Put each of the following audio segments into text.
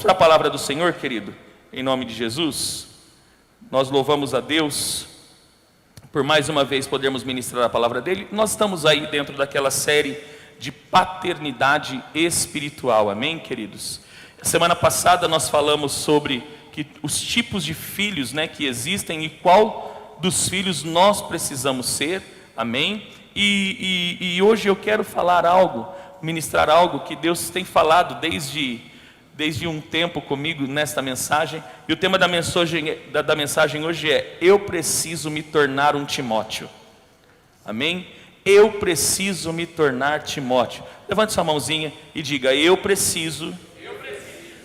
Vamos para a palavra do Senhor, querido, em nome de Jesus. Nós louvamos a Deus por mais uma vez podermos ministrar a palavra dele. Nós estamos aí dentro daquela série de paternidade espiritual, amém, queridos? Semana passada nós falamos sobre os tipos de filhos, né, que existem e qual dos filhos nós precisamos ser, amém? E hoje eu quero falar algo, ministrar algo que Deus tem falado desde um tempo comigo nesta mensagem. E o tema da mensagem hoje é: eu preciso me tornar um Timóteo, amém? Eu preciso me tornar Timóteo. Levante sua mãozinha e diga: eu preciso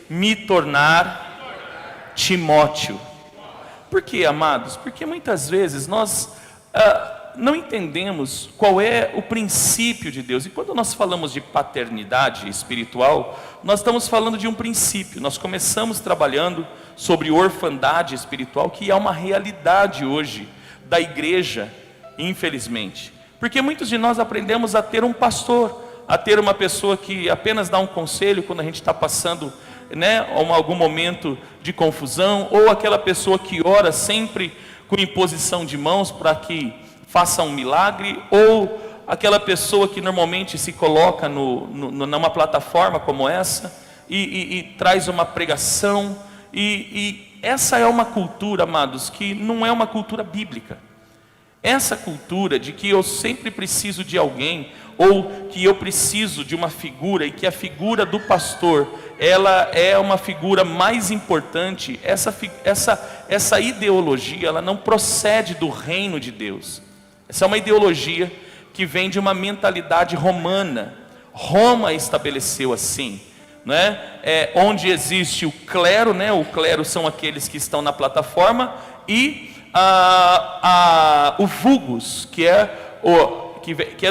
me tornar Timóteo. Por quê, amados? Porque muitas vezes nós não entendemos qual é o princípio de Deus. E quando nós falamos de paternidade espiritual, nós estamos falando de um princípio. Nós começamos trabalhando sobre orfandade espiritual, que é uma realidade hoje da igreja, infelizmente. Porque muitos de nós aprendemos a ter um pastor, a ter uma pessoa que apenas dá um conselho quando a gente está passando, né, algum momento de confusão, ou aquela pessoa que ora sempre com imposição de mãos para que faça um milagre, ou aquela pessoa que normalmente se coloca numa plataforma como essa e traz uma pregação, e essa é uma cultura, amados, que não é uma cultura bíblica. Essa cultura de que eu sempre preciso de alguém, ou que eu preciso de uma figura, e que a figura do pastor, ela é uma figura mais importante, essa ideologia, ela não procede do reino de Deus. Essa é uma ideologia que vem de uma mentalidade romana. Roma estabeleceu assim, né? Onde existe o clero, né? O clero são aqueles que estão na plataforma, e o vulgus, que é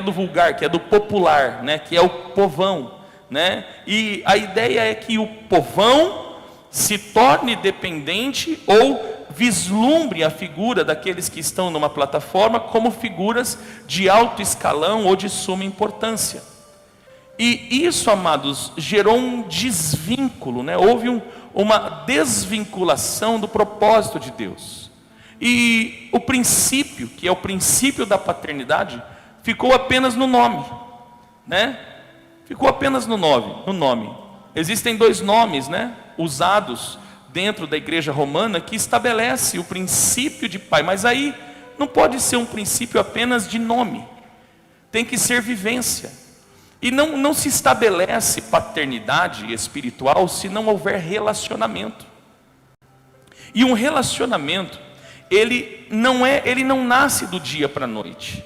do vulgar, que é do popular, né? Que é o povão, né? E a ideia é que o povão se torne dependente, ou vislumbre a figura daqueles que estão numa plataforma como figuras de alto escalão ou de suma importância. E isso, amados, gerou um desvínculo, né? Houve uma desvinculação do propósito de Deus. E o princípio, que é o princípio da paternidade, ficou apenas no nome, né? Ficou apenas no nome. Existem dois nomes, né, usados dentro da igreja romana, que estabelece o princípio de pai, mas aí não pode ser um princípio apenas de nome, tem que ser vivência. E não se estabelece paternidade espiritual se não houver relacionamento. E um relacionamento, ele não nasce do dia para a noite.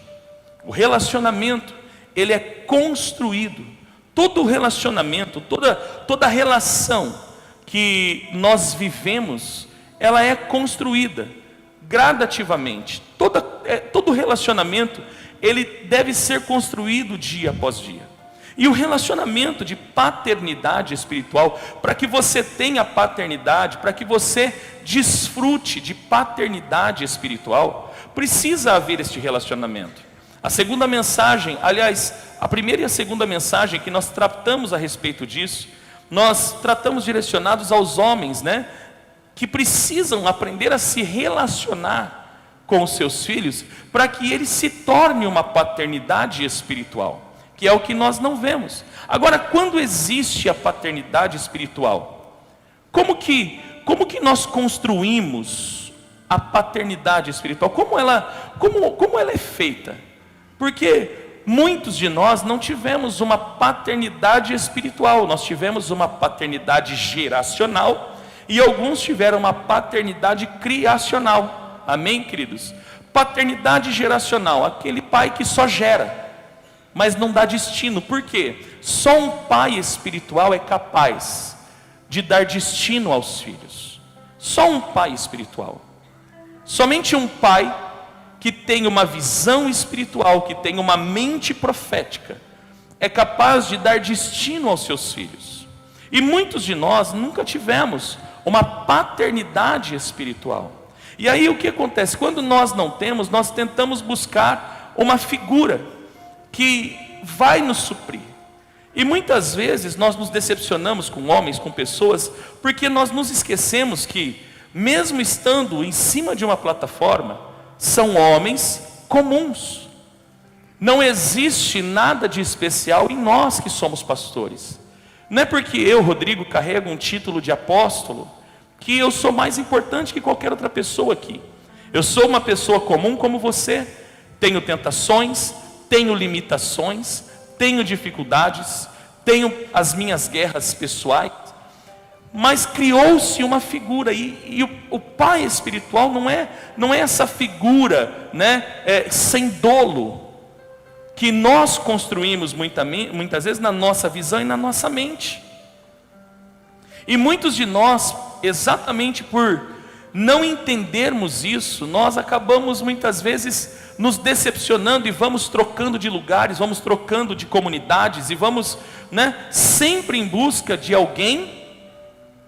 O relacionamento, ele é construído. Todo relacionamento, toda relação que nós vivemos, ela é construída gradativamente. Todo relacionamento, ele deve ser construído dia após dia. E o relacionamento de paternidade espiritual, para que você tenha paternidade, para que você desfrute de paternidade espiritual, precisa haver este relacionamento. A segunda mensagem, aliás, a primeira e a segunda mensagem que nós tratamos a respeito disso, nós tratamos direcionados aos homens, né, que precisam aprender a se relacionar com os seus filhos, para que eles se tornem uma paternidade espiritual, que é o que nós não vemos. Agora, quando existe a paternidade espiritual, como que nós construímos a paternidade espiritual? Como ela é feita? Porque muitos de nós não tivemos uma paternidade espiritual, nós tivemos uma paternidade geracional, e alguns tiveram uma paternidade criacional, amém, queridos? Paternidade geracional, aquele pai que só gera, mas não dá destino. Por quê? Só um pai espiritual é capaz de dar destino aos filhos. Só um pai espiritual. Somente um pai que tem uma visão espiritual, que tem uma mente profética, é capaz de dar destino aos seus filhos. E muitos de nós nunca tivemos uma paternidade espiritual. E aí o que acontece? Quando nós não temos, nós tentamos buscar uma figura que vai nos suprir. E muitas vezes nós nos decepcionamos com homens, com pessoas, porque nós nos esquecemos que, mesmo estando em cima de uma plataforma, são homens comuns. Não existe nada de especial em nós que somos pastores. Não é porque eu, Rodrigo, carrego um título de apóstolo, que eu sou mais importante que qualquer outra pessoa aqui. Eu sou uma pessoa comum como você. Tenho tentações, tenho limitações, tenho dificuldades, tenho as minhas guerras pessoais, mas criou-se uma figura, e o pai espiritual não é essa figura, né, sem dolo, que nós construímos muitas vezes na nossa visão e na nossa mente. E muitos de nós, exatamente por não entendermos isso, nós acabamos muitas vezes nos decepcionando e vamos trocando de lugares, vamos trocando de comunidades e vamos, né, sempre em busca de alguém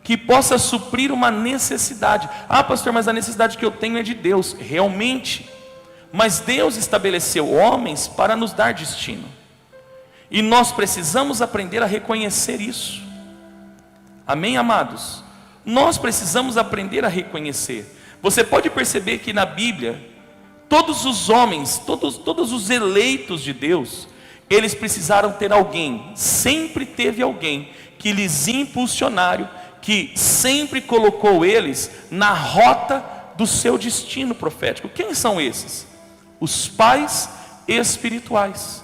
que possa suprir uma necessidade. Ah, pastor, mas a necessidade que eu tenho é de Deus. Realmente, mas Deus estabeleceu homens para nos dar destino, e nós precisamos aprender a reconhecer isso. Amém, amados? Nós precisamos aprender a reconhecer. Você pode perceber que na Bíblia, todos os homens, todos os eleitos de Deus, eles precisaram ter alguém, sempre teve alguém que lhes impulsionaram, que sempre colocou eles na rota do seu destino profético. Quem são esses? Os pais espirituais.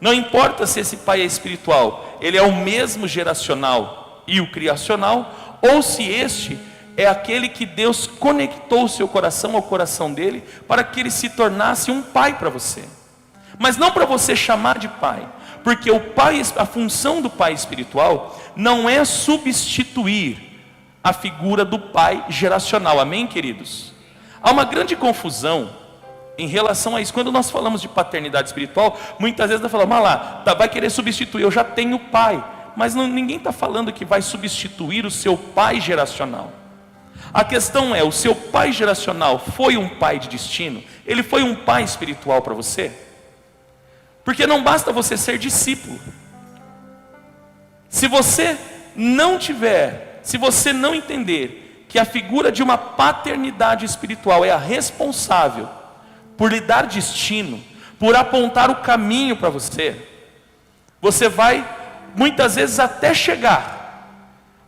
Não importa se esse pai é espiritual, ele é o mesmo geracional e o criacional, ou se este é aquele que Deus conectou o seu coração ao coração dele, para que ele se tornasse um pai para você. Mas não para você chamar de pai, porque o pai, a função do pai espiritual não é substituir a figura do pai geracional. Amém, queridos? Há uma grande confusão em relação a isso. Quando nós falamos de paternidade espiritual, muitas vezes nós falamos, lá, vai querer substituir, eu já tenho pai. Mas ninguém está falando que vai substituir o seu pai geracional. A questão é, o seu pai geracional foi um pai de destino? Ele foi um pai espiritual para você? Porque não basta você ser discípulo. Se você não entender que a figura de uma paternidade espiritual é a responsável por lhe dar destino, por apontar o caminho para você, você vai muitas vezes até chegar,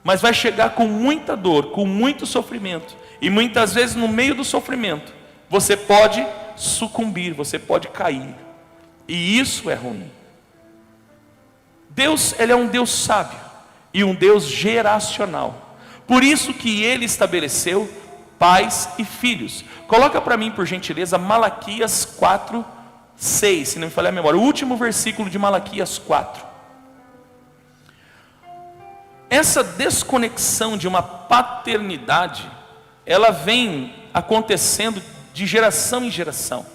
mas vai chegar com muita dor, com muito sofrimento, e muitas vezes no meio do sofrimento, você pode sucumbir, você pode cair, e isso é ruim. Deus, Ele é um Deus sábio, e um Deus geracional, por isso que Ele estabeleceu pais e filhos. Coloca para mim, por gentileza, Malaquias 4:6, se não me falhar a memória, o último versículo de Malaquias 4. Essa desconexão de uma paternidade, ela vem acontecendo de geração em geração,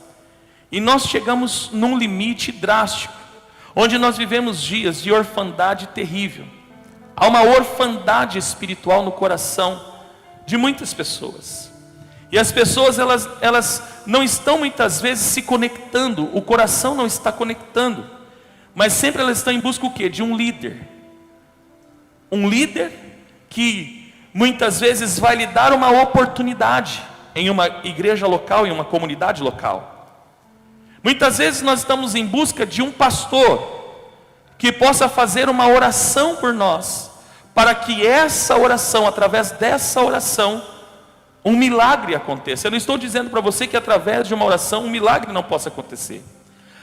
e nós chegamos num limite drástico, onde nós vivemos dias de orfandade terrível. Há uma orfandade espiritual no coração de muitas pessoas, e as pessoas elas não estão muitas vezes se conectando, o coração não está conectando, mas sempre elas estão em busca o quê? De um líder. Um líder que muitas vezes vai lhe dar uma oportunidade em uma igreja local, em uma comunidade local. Muitas vezes nós estamos em busca de um pastor que possa fazer uma oração por nós, para que essa oração, através dessa oração, um milagre aconteça. Eu não estou dizendo para você que através de uma oração um milagre não possa acontecer,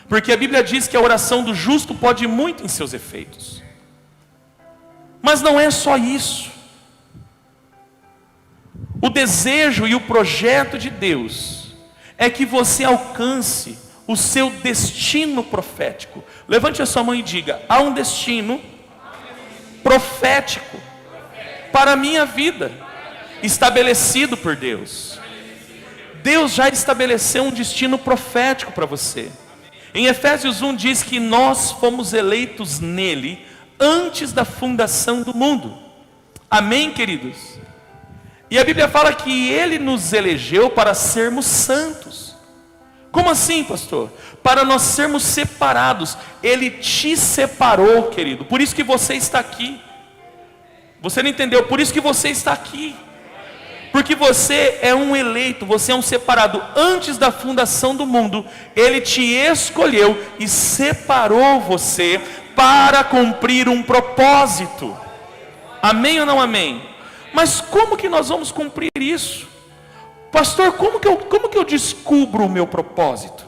porque a Bíblia diz que a oração do justo pode ir muito em seus efeitos. Mas não é só isso. O desejo e o projeto de Deus é que você alcance o seu destino profético. Levante a sua mão e diga: há um destino profético para a minha vida, estabelecido por Deus. Deus já estabeleceu um destino profético para você. Em Efésios 1 diz que nós fomos eleitos nele antes da fundação do mundo. Amém, queridos? E a Bíblia fala que Ele nos elegeu para sermos santos. Como assim, pastor? Para nós sermos separados. Ele te separou, querido. Por isso que você está aqui. Você não entendeu? Por isso que você está aqui. Porque você é um eleito, você é um separado. Antes da fundação do mundo, Ele te escolheu e separou você para cumprir um propósito. Amém ou não amém? Mas como que nós vamos cumprir isso? Pastor, como que eu descubro o meu propósito?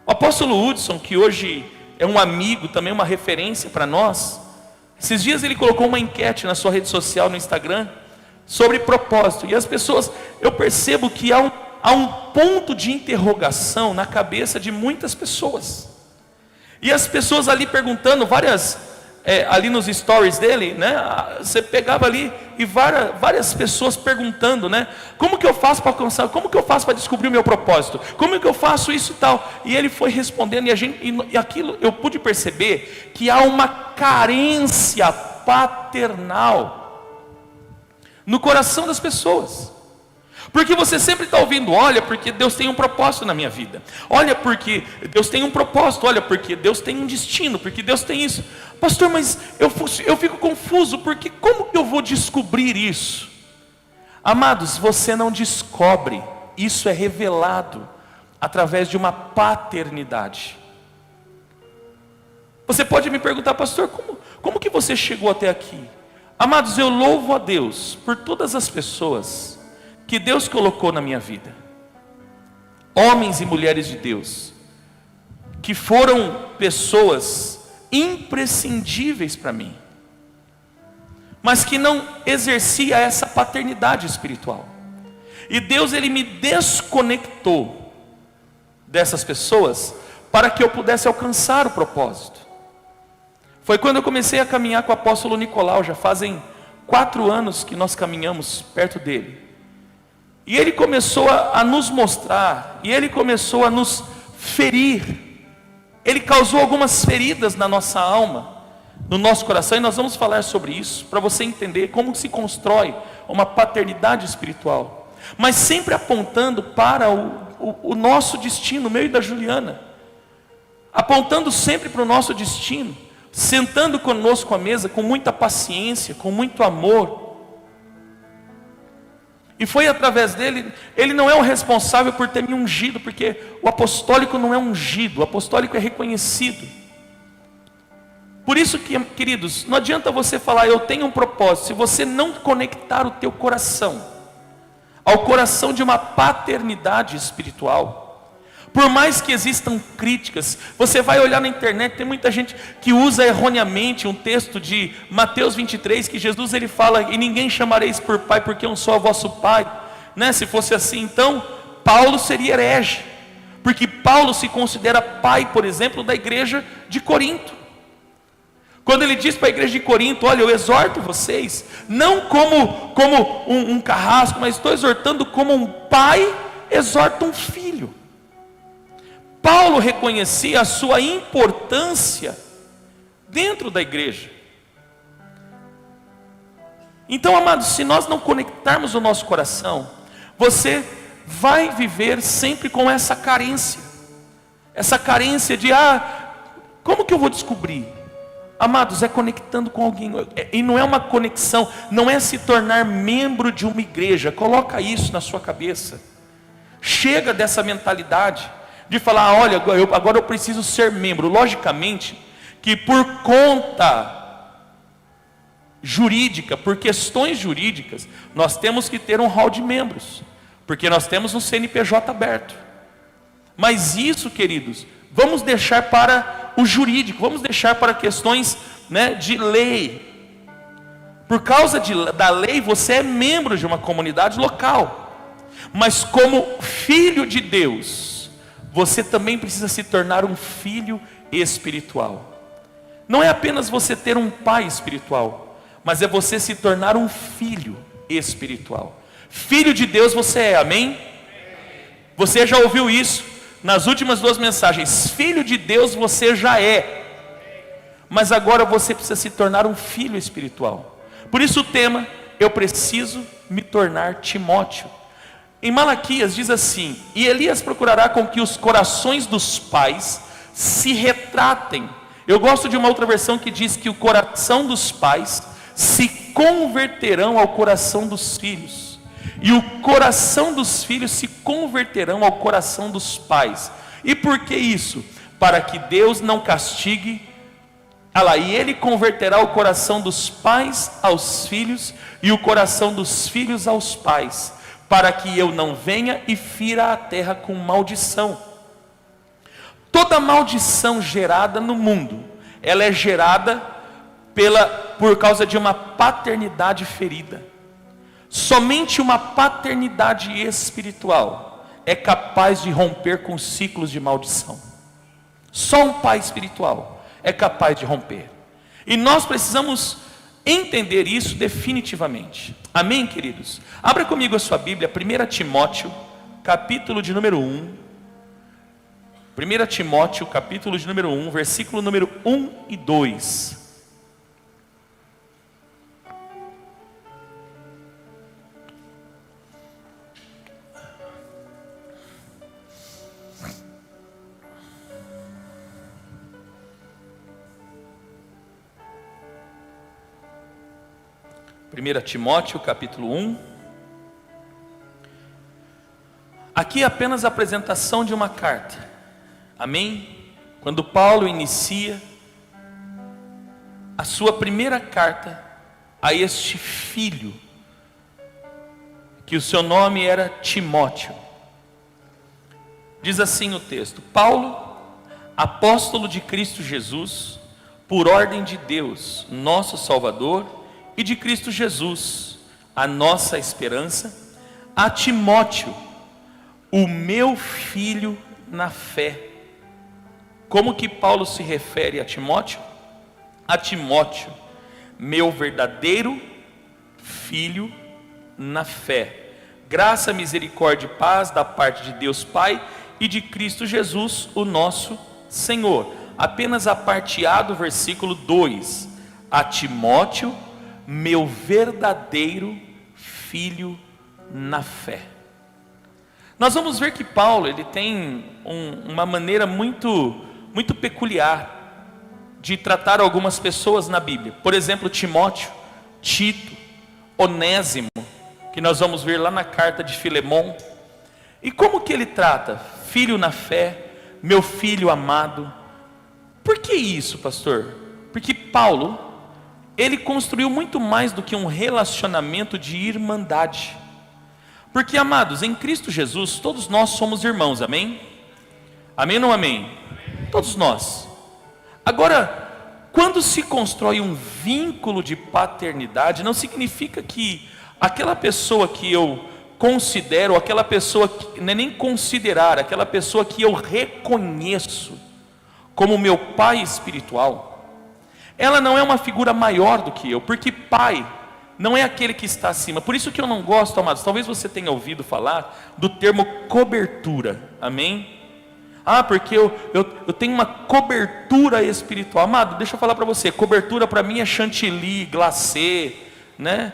O apóstolo Hudson, que hoje é um amigo, também uma referência para nós, esses dias ele colocou uma enquete na sua rede social, no Instagram, sobre propósito. E as pessoas, eu percebo que há um ponto de interrogação na cabeça de muitas pessoas. E as pessoas ali perguntando, ali nos stories dele, né? Você pegava ali e várias pessoas perguntando, né? Como que eu faço para alcançar? Como que eu faço para descobrir o meu propósito? Como que eu faço isso e tal? E ele foi respondendo e aquilo eu pude perceber que há uma carência paternal no coração das pessoas. Porque você sempre está ouvindo, olha, porque Deus tem um propósito na minha vida. Olha, porque Deus tem um propósito. Olha, porque Deus tem um destino. Porque Deus tem isso. Pastor, mas eu fico confuso, porque como que eu vou descobrir isso? Amados, você não descobre. Isso é revelado através de uma paternidade. Você pode me perguntar, pastor, como que você chegou até aqui? Amados, eu louvo a Deus por todas as pessoas que Deus colocou na minha vida, homens e mulheres de Deus, que foram pessoas imprescindíveis para mim, mas que não exercia essa paternidade espiritual. E Deus, Ele me desconectou dessas pessoas para que eu pudesse alcançar o propósito. Foi quando eu comecei a caminhar com o apóstolo Nicolau. Já fazem 4 anos que nós caminhamos perto dele. E ele começou a nos mostrar, e ele começou a nos ferir. Ele causou algumas feridas na nossa alma, no nosso coração, e nós vamos falar sobre isso, para você entender como se constrói uma paternidade espiritual. Mas sempre apontando para o nosso destino, o meu e da Juliana. Apontando sempre para o nosso destino, sentando conosco à mesa com muita paciência, com muito amor. E foi através dele. Ele não é o responsável por ter me ungido, porque o apostólico não é ungido, o apostólico é reconhecido. Por isso que, queridos, não adianta você falar, eu tenho um propósito, se você não conectar o teu coração ao coração de uma paternidade espiritual. Por mais que existam críticas, você vai olhar na internet, tem muita gente que usa erroneamente um texto de Mateus 23, que Jesus ele fala, e ninguém chamareis por pai, porque eu sou vosso pai, né? Se fosse assim, então, Paulo seria herege, porque Paulo se considera pai, por exemplo, da igreja de Corinto. Quando ele diz para a igreja de Corinto, olha, eu exorto vocês, não como um carrasco, mas estou exortando como um pai exorta um filho. Paulo reconhecia a sua importância dentro da igreja. Então, amados, se nós não conectarmos o nosso coração, você vai viver sempre com essa carência de, como que eu vou descobrir? Amados, é conectando com alguém, e não é uma conexão, não é se tornar membro de uma igreja. Coloca isso na sua cabeça. Chega dessa mentalidade de falar, olha, agora eu preciso ser membro. Logicamente que por conta jurídica, por questões jurídicas, nós temos que ter um hall de membros, porque nós temos um CNPJ aberto. Mas isso, queridos, vamos deixar para o jurídico, vamos deixar para questões, né, de lei. Por causa da lei, você é membro de uma comunidade local, mas como filho de Deus, você também precisa se tornar um filho espiritual. Não é apenas você ter um pai espiritual, mas é você se tornar um filho espiritual. Filho de Deus você é, amém? Você já ouviu isso nas últimas 2 mensagens. Filho de Deus você já é, mas agora você precisa se tornar um filho espiritual. Por isso o tema, eu preciso me tornar Timóteo. Em Malaquias diz assim: e Elias procurará com que os corações dos pais se retratem. Eu gosto de uma outra versão que diz que o coração dos pais se converterão ao coração dos filhos, e o coração dos filhos se converterão ao coração dos pais. E por que isso? Para que Deus não castigue. E ele converterá o coração dos pais aos filhos, e o coração dos filhos aos pais, para que eu não venha e fira a terra com maldição. Toda maldição gerada no mundo, ela é gerada por causa de uma paternidade ferida. Somente uma paternidade espiritual é capaz de romper com ciclos de maldição. Só um pai espiritual é capaz de romper. E nós precisamos entender isso definitivamente. Amém, queridos? Abra comigo a sua Bíblia, 1 Timóteo, capítulo de número 1. 1 Timóteo, capítulo de número 1, versículo número 1 e 2. Primeira Timóteo, capítulo 1. Aqui é apenas a apresentação de uma carta. Amém? Quando Paulo inicia a sua primeira carta a este filho, que o seu nome era Timóteo. Diz assim o texto: Paulo, apóstolo de Cristo Jesus, por ordem de Deus, nosso Salvador, e de Cristo Jesus, a nossa esperança, a Timóteo, o meu filho na fé. Como que Paulo se refere a Timóteo? A Timóteo, meu verdadeiro filho na fé. Graça, misericórdia e paz da parte de Deus Pai e de Cristo Jesus, o nosso Senhor. Apenas a parte A do versículo 2. A Timóteo, meu verdadeiro filho na fé. Nós vamos ver que Paulo, ele tem uma maneira muito peculiar de tratar algumas pessoas na Bíblia. Por exemplo, Timóteo, Tito, Onésimo, que nós vamos ver lá na carta de Filemon. E como que ele trata? Filho na fé, meu filho amado. Por que isso, pastor? Porque Paulo, ele construiu muito mais do que um relacionamento de irmandade. Porque, amados, em Cristo Jesus, todos nós somos irmãos, amém? Amém ou não amém? Todos nós. Agora, quando se constrói um vínculo de paternidade, não significa que aquela pessoa que eu considero, aquela pessoa que não é nem considerar, aquela pessoa que eu reconheço como meu pai espiritual, ela não é uma figura maior do que eu, porque pai não é aquele que está acima. Por isso que eu não gosto, amados, talvez você tenha ouvido falar do termo cobertura, amém? Porque eu tenho uma cobertura espiritual. Amado, deixa eu falar para você, cobertura para mim é chantilly, glacê, né?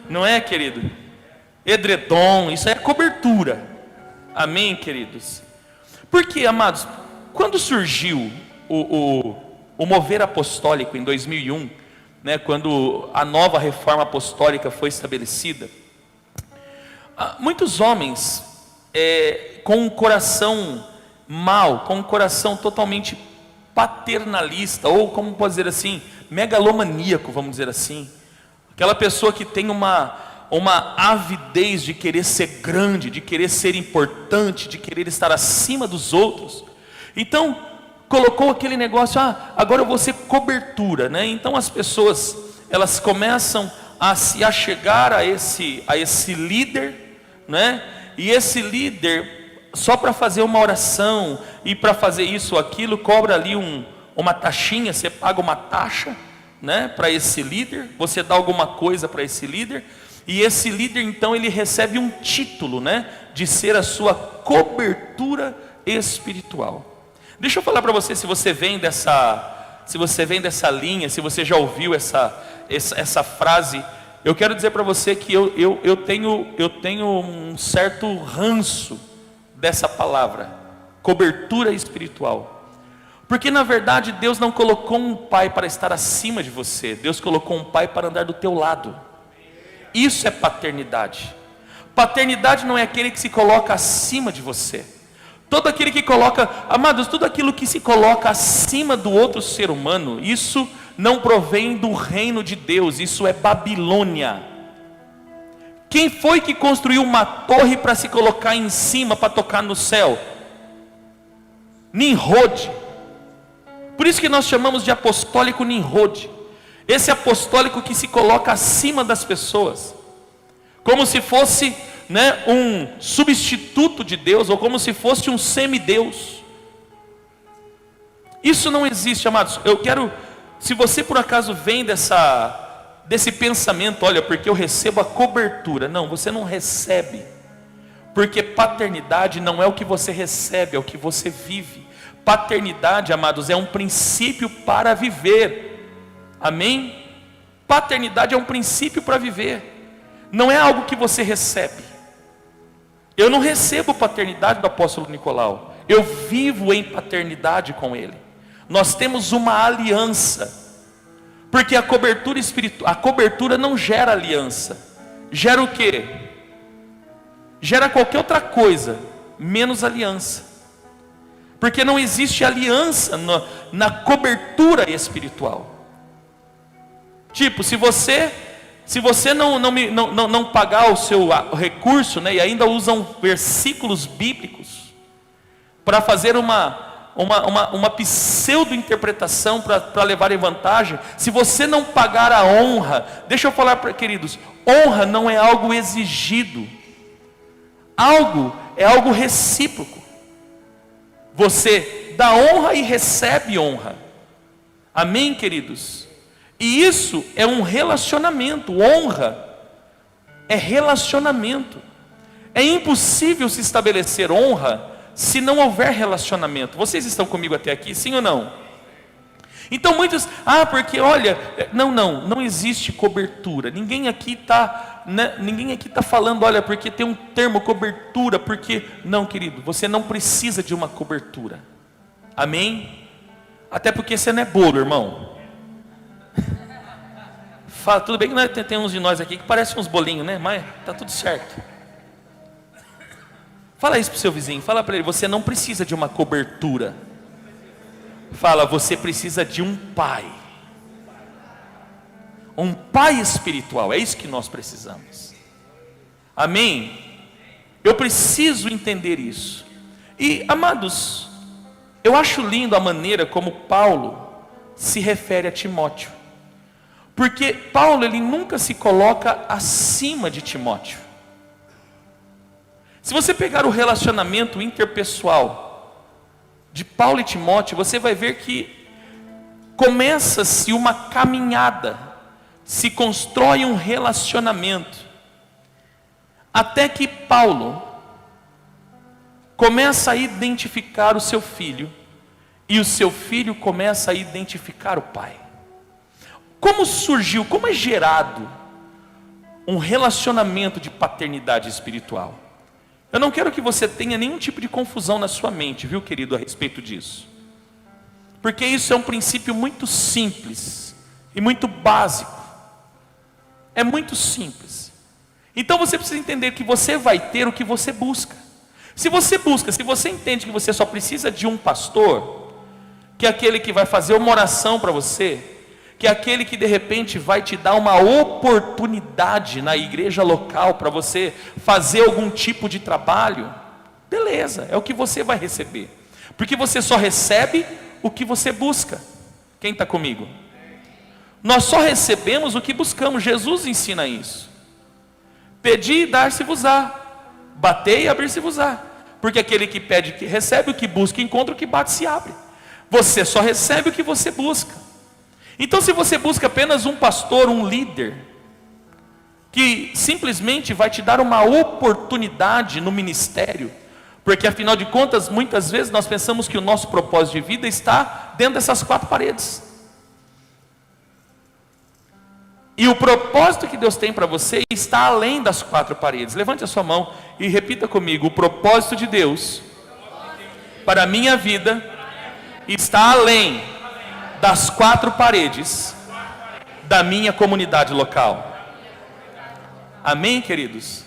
Não é, querido? Edredom, isso é cobertura, amém, queridos? Porque, amados, quando surgiu o mover apostólico em 2001, né, quando a nova reforma apostólica foi estabelecida, muitos homens com um coração mau, com um coração totalmente paternalista, ou como pode dizer assim, megalomaníaco, vamos dizer assim, aquela pessoa que tem uma avidez de querer ser grande, de querer ser importante, de querer estar acima dos outros. Então colocou aquele negócio, agora eu vou ser cobertura, né? Então as pessoas, elas começam a se achegar a esse líder, né? E esse líder, só para fazer uma oração, e para fazer isso ou aquilo, cobra ali uma taxinha, você paga uma taxa, né? Para esse líder, você dá alguma coisa para esse líder, e esse líder então ele recebe um título, né? De ser a sua cobertura espiritual. Deixa eu falar para você, se você vem dessa linha, se você já ouviu essa frase eu quero dizer para você que eu tenho um certo ranço dessa palavra, cobertura espiritual. Porque na verdade Deus não colocou um pai para estar acima de você, Deus colocou um pai para andar do teu lado. Isso é paternidade. Paternidade não é aquele que se coloca acima de você. Todo aquele que coloca, amados, tudo aquilo que se coloca acima do outro ser humano, isso não provém do reino de Deus, isso é Babilônia. Quem foi que construiu uma torre para se colocar em cima, para tocar no céu? Nimrod. Por isso que nós chamamos de apostólico Nimrod. Esse apostólico que se coloca acima das pessoas, como se fosse, né, um substituto de Deus, ou como se fosse um semideus. Isso não existe, amados. Eu quero, se você por acaso vem desse pensamento, olha, porque eu recebo a cobertura. Não, você não recebe, porque paternidade não é o que você recebe, é o que você vive. Paternidade, amados, é um princípio para viver. Amém? Paternidade é um princípio para viver. Não é algo que você recebe. Eu não recebo paternidade do apóstolo Nicolau, eu vivo em paternidade com ele. Nós temos uma aliança, porque a cobertura espiritual, a cobertura não gera aliança. Gera o quê? Gera qualquer outra coisa, menos aliança. Porque não existe aliança na cobertura espiritual. Tipo, se você não pagar o seu recurso, né, e ainda usam versículos bíblicos para fazer uma pseudo-interpretação para levar em vantagem, se você não pagar a honra, deixa eu falar para queridos, honra não é algo exigido, é algo recíproco. Você dá honra e recebe honra. Amém, queridos? E isso é um relacionamento. Honra é relacionamento. É impossível se estabelecer honra se não houver relacionamento. Vocês estão comigo até aqui, sim ou não? Então muitos, porque olha, não existe cobertura. Ninguém aqui está falando, olha, porque tem um termo cobertura, porque não, querido, você não precisa de uma cobertura. Amém? Até porque você não é bolo, irmão. Fala, tudo bem que tem uns de nós aqui que parecem uns bolinhos, né? Mas tá tudo certo. Fala isso pro seu vizinho, fala para ele, você não precisa de uma cobertura. Fala, você precisa de um pai. Um pai espiritual, é isso que nós precisamos. Amém? Eu preciso entender isso. E, amados, eu acho lindo a maneira como Paulo se refere a Timóteo. Porque Paulo, ele nunca se coloca acima de Timóteo. Se você pegar o relacionamento interpessoal de Paulo e Timóteo, você vai ver que começa-se uma caminhada, se constrói um relacionamento, até que Paulo começa a identificar o seu filho, e o seu filho começa a identificar o pai. Como surgiu, como é gerado um relacionamento de paternidade espiritual? Eu não quero que você tenha nenhum tipo de confusão na sua mente, viu, querido, a respeito disso. Porque isso é um princípio muito simples e muito básico. É muito simples. Então você precisa entender que você vai ter o que você busca. Se você entende que você só precisa de um pastor, que é aquele que vai fazer uma oração para você, que é aquele que de repente vai te dar uma oportunidade na igreja local para você fazer algum tipo de trabalho, beleza, é o que você vai receber, porque você só recebe o que você busca. Quem está comigo? Nós só recebemos o que buscamos. Jesus ensina isso. Pedi e dar-se-vos-á, batei e abrir-se-vos-á, porque aquele que pede que recebe, o que busca encontra, o que bate se abre. Você só recebe o que você busca. Então, se você busca apenas um pastor, um líder, que simplesmente vai te dar uma oportunidade no ministério, porque afinal de contas, muitas vezes nós pensamos que o nosso propósito de vida está dentro dessas quatro paredes. E o propósito que Deus tem para você está além das quatro paredes. Levante a sua mão e repita comigo: o propósito de Deus para a minha vida está além das quatro paredes da minha comunidade local. Amém, queridos?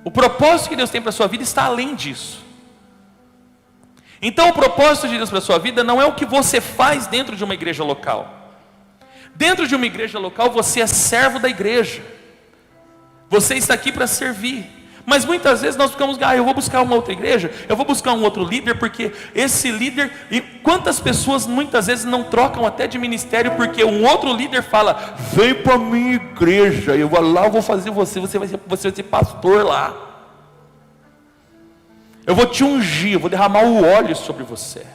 O propósito que Deus tem para a sua vida está além disso. Então o propósito de Deus para a sua vida não é o que você faz dentro de uma igreja local. Dentro de uma igreja local você é servo da igreja. Você está aqui para servir. Mas muitas vezes nós ficamos, eu vou buscar uma outra igreja, eu vou buscar um outro líder, porque esse líder, e quantas pessoas muitas vezes não trocam até de ministério, porque um outro líder fala, vem para a minha igreja, eu vou lá, eu vou fazer você vai ser pastor lá. Eu vou te ungir, eu vou derramar o óleo sobre você.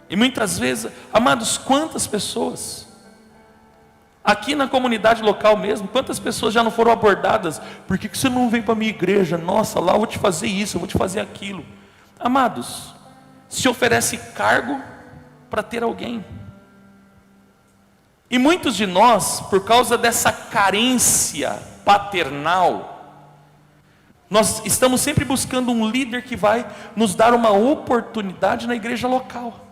E muitas vezes, amados, quantas pessoas, aqui na comunidade local mesmo, quantas pessoas já não foram abordadas, por que você não vem para a minha igreja? Nossa, lá eu vou te fazer isso, eu vou te fazer aquilo. Amados, se oferece cargo para ter alguém. E muitos de nós, por causa dessa carência paternal, nós estamos sempre buscando um líder que vai nos dar uma oportunidade na igreja local,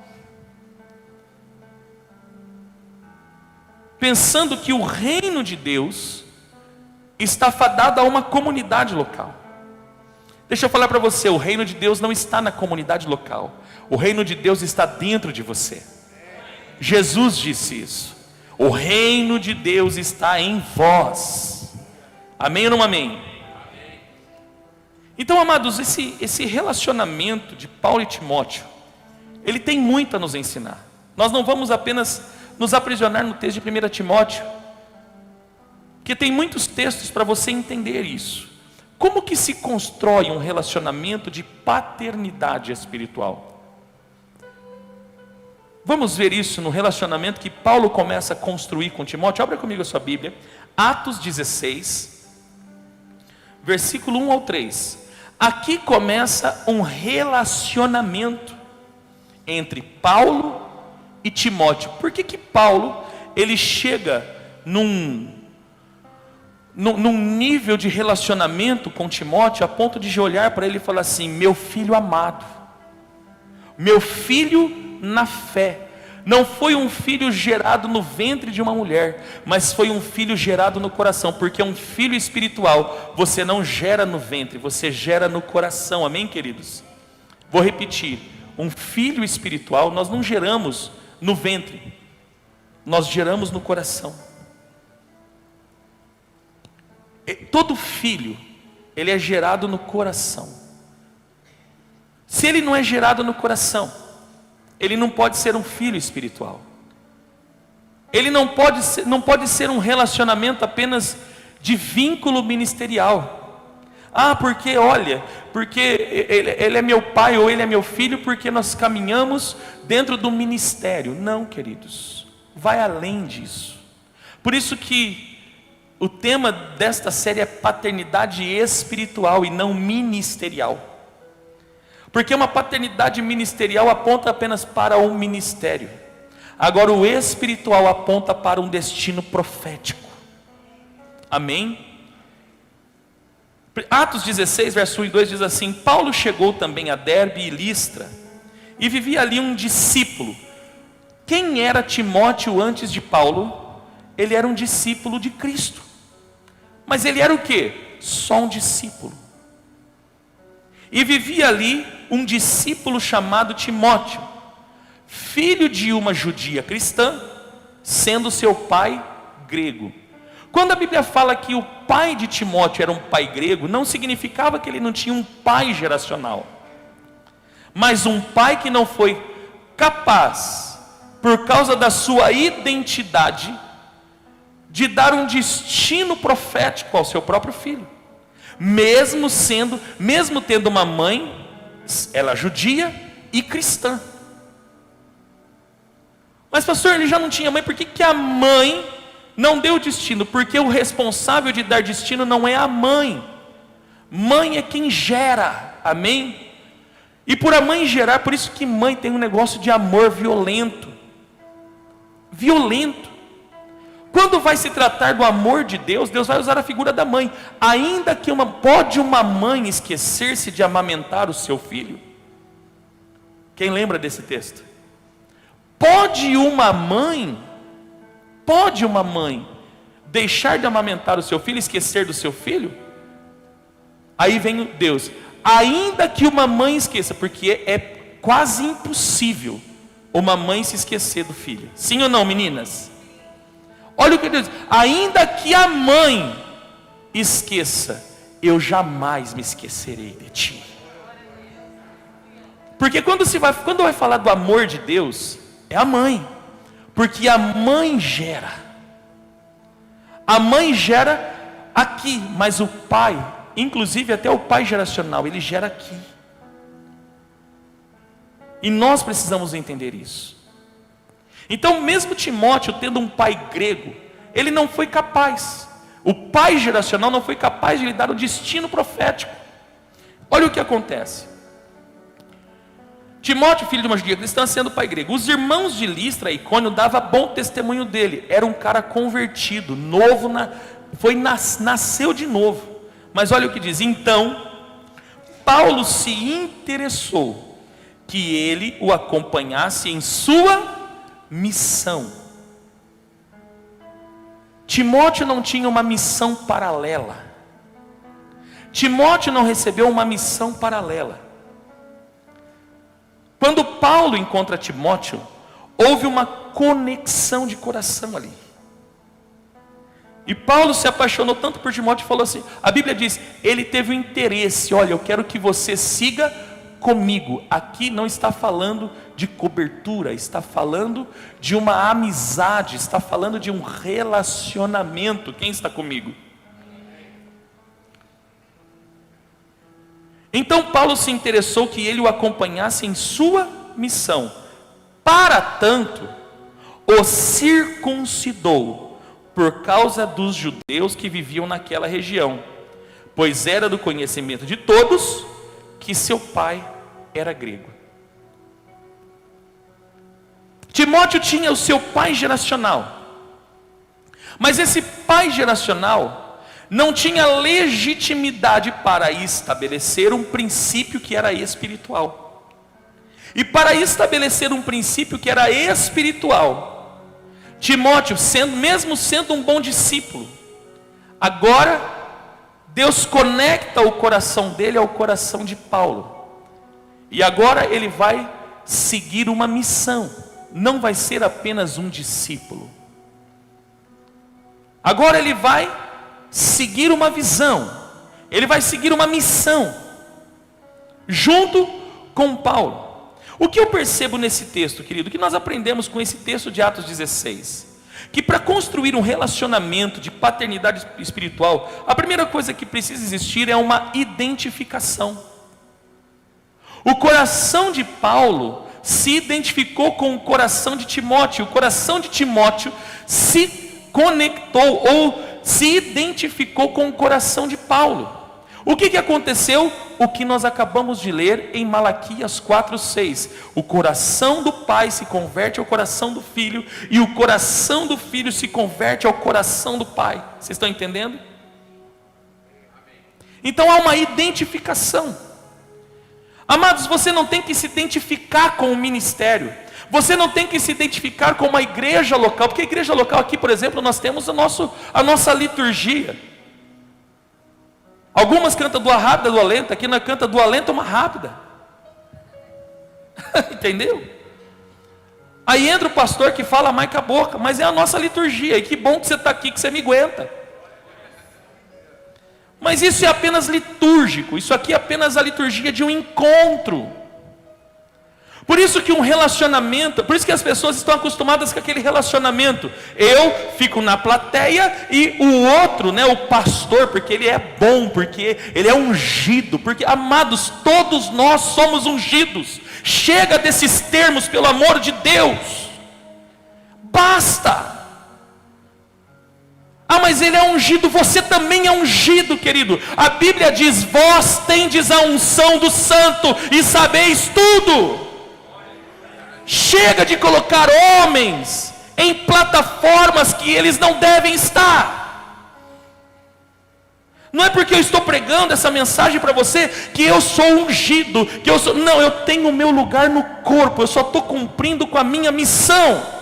pensando que o reino de Deus está fadado a uma comunidade local. Deixa eu falar para você, o reino de Deus não está na comunidade local, o reino de Deus está dentro de você. Jesus disse isso, o reino de Deus está em vós. Amém ou não amém? Então, amados, esse relacionamento de Paulo e Timóteo, ele tem muito a nos ensinar. Nós não vamos apenas nos aprisionar no texto de 1 Timóteo, porque tem muitos textos para você entender isso. Como que se constrói um relacionamento de paternidade espiritual? Vamos ver isso no relacionamento que Paulo começa a construir com Timóteo. Abra comigo a sua Bíblia, Atos 16, versículo 1 ao 3. Aqui começa um relacionamento entre Paulo e Timóteo. Por que Paulo, ele chega num nível de relacionamento com Timóteo, a ponto de olhar para ele e falar assim, meu filho amado, meu filho na fé, não foi um filho gerado no ventre de uma mulher, mas foi um filho gerado no coração, porque um filho espiritual, você não gera no ventre, você gera no coração, amém, queridos? Vou repetir, um filho espiritual, nós não geramos no ventre, nós geramos no coração. Todo filho, ele é gerado no coração. Se ele não é gerado no coração, ele não pode ser um filho espiritual. Ele não pode ser um relacionamento apenas de vínculo ministerial. Porque ele é meu pai ou ele é meu filho, porque nós caminhamos dentro do ministério. Não, queridos, vai além disso. Por isso que o tema desta série é paternidade espiritual e não ministerial. Porque uma paternidade ministerial aponta apenas para um ministério. Agora o espiritual aponta para um destino profético. Amém? Atos 16, verso 1 e 2 diz assim, Paulo chegou também a Derbe e Listra, e vivia ali um discípulo. Quem era Timóteo antes de Paulo? Ele era um discípulo de Cristo. Mas ele era o quê? Só um discípulo. E vivia ali um discípulo chamado Timóteo, filho de uma judia cristã, sendo seu pai grego. Quando a Bíblia fala que o pai de Timóteo era um pai grego, não significava que ele não tinha um pai geracional, mas um pai que não foi capaz, por causa da sua identidade, de dar um destino profético ao seu próprio filho, mesmo tendo uma mãe, ela judia e cristã. Mas pastor, ele já não tinha mãe, por que a mãe não deu destino? Porque o responsável de dar destino não é a mãe. Mãe é quem gera, amém? E por a mãe gerar, por isso que mãe tem um negócio de amor violento. Violento. Quando vai se tratar do amor de Deus, Deus vai usar a figura da mãe. Ainda que pode uma mãe esquecer-se de amamentar o seu filho? Quem lembra desse texto? Pode uma mãe deixar de amamentar o seu filho, esquecer do seu filho? Aí vem Deus, ainda que uma mãe esqueça, porque é quase impossível uma mãe se esquecer do filho. Sim ou não, meninas? Olha o que Deus diz, ainda que a mãe esqueça, eu jamais me esquecerei de ti. Porque quando vai falar do amor de Deus, é a mãe, porque a mãe gera aqui, mas o pai, inclusive até o pai geracional, ele gera aqui. E nós precisamos entender isso. Então mesmo Timóteo tendo um pai grego, ele não foi capaz, o pai geracional não foi capaz de lhe dar o destino profético. Olha o que acontece. Timóteo, filho de uma judia cristã, sendo pai grego. Os irmãos de Listra e Icônio davam bom testemunho dele. Era um cara convertido, novo, nasceu de novo. Mas olha o que diz. Então, Paulo se interessou que ele o acompanhasse em sua missão. Timóteo não tinha uma missão paralela. Timóteo não recebeu uma missão paralela. Quando Paulo encontra Timóteo, houve uma conexão de coração ali. E Paulo se apaixonou tanto por Timóteo e falou assim, a Bíblia diz, ele teve um interesse, olha, eu quero que você siga comigo. Aqui não está falando de cobertura, está falando de uma amizade, está falando de um relacionamento. Quem está comigo? Então Paulo se interessou que ele o acompanhasse em sua missão. Para tanto, o circuncidou por causa dos judeus que viviam naquela região, pois era do conhecimento de todos que seu pai era grego. Timóteo tinha o seu pai geracional, mas esse pai geracional não tinha legitimidade para estabelecer um princípio que era espiritual. E para estabelecer um princípio que era espiritual, Timóteo, mesmo sendo um bom discípulo, agora Deus conecta o coração dele ao coração de Paulo. E agora ele vai seguir uma missão, não vai ser apenas um discípulo. Agora ele vai seguir uma visão, ele vai seguir uma missão, junto com Paulo. O que eu percebo nesse texto, querido, que nós aprendemos com esse texto de Atos 16, que para construir um relacionamento de paternidade espiritual, a primeira coisa que precisa existir é uma identificação. O coração de Paulo se identificou com o coração de Timóteo, o coração de Timóteo se conectou ou se identificou com o coração de Paulo. O que aconteceu? O que nós acabamos de ler em Malaquias 4:6. O coração do pai se converte ao coração do filho, e o coração do filho se converte ao coração do pai. Vocês estão entendendo? Então há uma identificação. Amados, você não tem que se identificar com o ministério, você não tem que se identificar com uma igreja local, porque a igreja local aqui, por exemplo, nós temos a nossa liturgia. Algumas cantam do rápida, do alento, aqui nós canta do alento uma rápida. Entendeu? Aí entra o pastor que fala mais com a boca, mas é a nossa liturgia, e que bom que você está aqui, que você me aguenta. Mas isso é apenas litúrgico, isso aqui é apenas a liturgia de um encontro. Por isso que um relacionamento, por isso que as pessoas estão acostumadas com aquele relacionamento. Eu fico na plateia e o outro, o pastor, porque ele é bom, porque ele é ungido, porque, amados, todos nós somos ungidos. Chega desses termos, pelo amor de Deus. Basta. Ah, mas ele é ungido, você também é ungido, querido. A Bíblia diz, vós tendes a unção do santo e sabeis tudo. Chega de colocar homens em plataformas que eles não devem estar. Não é porque eu estou pregando essa mensagem para você que eu sou ungido, não, eu tenho o meu lugar no corpo, eu só estou cumprindo com a minha missão.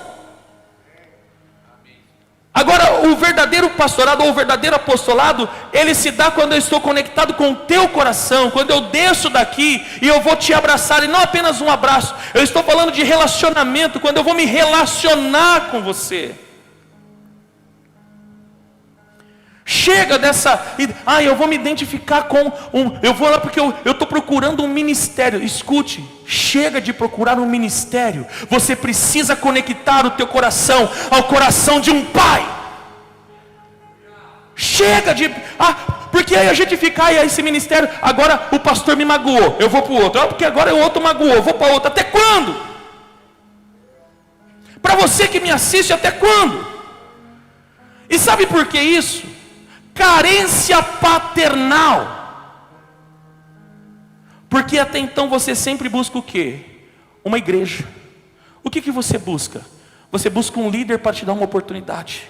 Agora, o verdadeiro pastorado ou o verdadeiro apostolado, ele se dá quando eu estou conectado com o teu coração, quando eu desço daqui e eu vou te abraçar, e não apenas um abraço, eu estou falando de relacionamento, quando eu vou me relacionar com você. Chega dessa, eu vou me identificar com eu vou lá porque eu estou procurando um ministério. Escute, chega de procurar um ministério. Você precisa conectar o teu coração ao coração de um pai. Chega de, porque aí a gente fica, esse ministério, agora o pastor me magoou, eu vou para o outro, porque agora o outro magoou, eu vou para o outro. Até quando? Para você que me assiste, até quando? E sabe por que isso? Carência paternal. Porque até então você sempre busca o quê? Uma igreja. O que você busca? Você busca um líder para te dar uma oportunidade.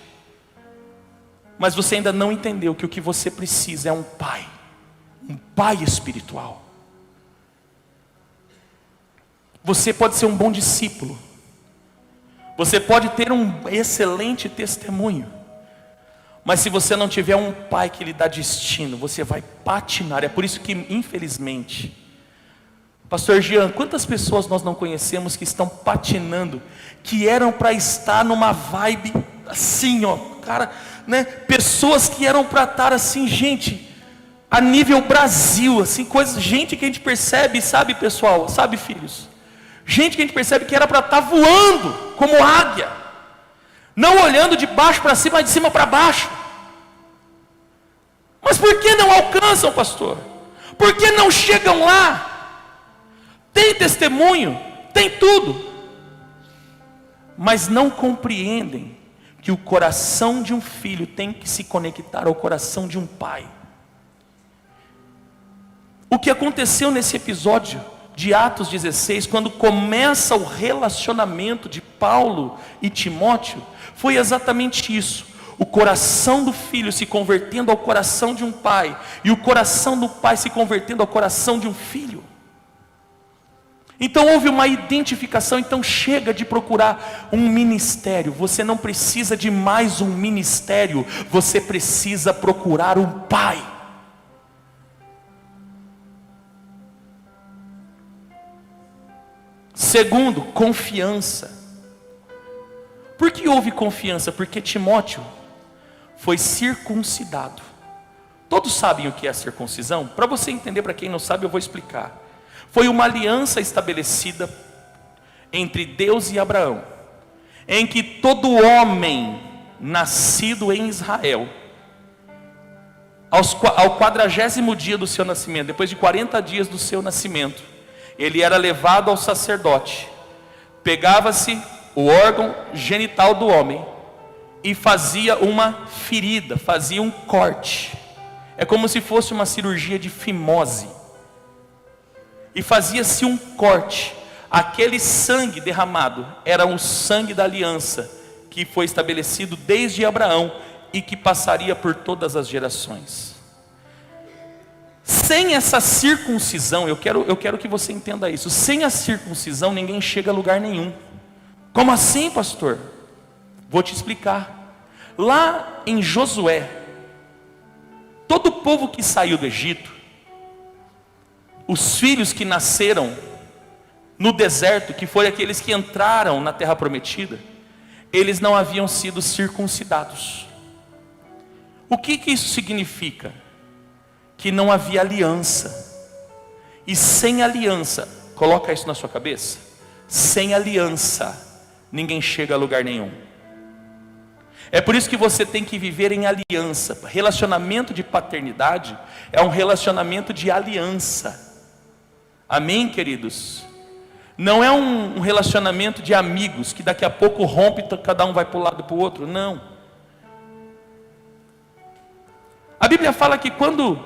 Mas você ainda não entendeu que o que você precisa é um pai espiritual. Você pode ser um bom discípulo, você pode ter um excelente testemunho, mas se você não tiver um pai que lhe dá destino, você vai patinar. É por isso que, infelizmente, pastor Jean, quantas pessoas nós não conhecemos que estão patinando, que eram para estar numa vibe assim, cara, né? Pessoas que eram para estar assim, gente, a nível Brasil, assim, coisas, gente que a gente percebe, sabe pessoal, sabe filhos, gente que a gente percebe que era para estar voando como águia, não olhando de baixo para cima, mas de cima para baixo. Mas por que não alcançam, pastor? Por que não chegam lá? Tem testemunho, tem tudo, mas não compreendem que o coração de um filho tem que se conectar ao coração de um pai. O que aconteceu nesse episódio de Atos 16, quando começa o relacionamento de Paulo e Timóteo, foi exatamente isso. O coração do filho se convertendo ao coração de um pai, e o coração do pai se convertendo ao coração de um filho. Então houve uma identificação. Então chega de procurar um ministério. Você não precisa de mais um ministério, você precisa procurar um pai. Segundo, confiança. Por que houve confiança? Porque Timóteo foi circuncidado. Todos sabem o que é circuncisão? Para você entender, para quem não sabe, eu vou explicar. Foi uma aliança estabelecida entre Deus e Abraão, em que todo homem nascido em Israel, ao 40º dia do seu nascimento, depois de 40 dias do seu nascimento, ele era levado ao sacerdote. Pegava-se o órgão genital do homem e fazia uma ferida, fazia um corte. É como se fosse uma cirurgia de fimose. E fazia-se um corte. Aquele sangue derramado era o sangue da aliança que foi estabelecido desde Abraão e que passaria por todas as gerações. Sem essa circuncisão, eu quero que você entenda isso. Sem a circuncisão ninguém chega a lugar nenhum. Como assim, pastor? Vou te explicar. Lá em Josué, todo o povo que saiu do Egito, os filhos que nasceram no deserto, que foram aqueles que entraram na terra prometida, eles não haviam sido circuncidados. O que isso significa? Que não havia aliança. E sem aliança, coloca isso na sua cabeça, sem aliança ninguém chega a lugar nenhum. É por isso que você tem que viver em aliança. Relacionamento de paternidade é um relacionamento de aliança. Amém, queridos? Não é um relacionamento de amigos que daqui a pouco rompe, cada um vai para um lado e para o outro. Não. A Bíblia fala que quando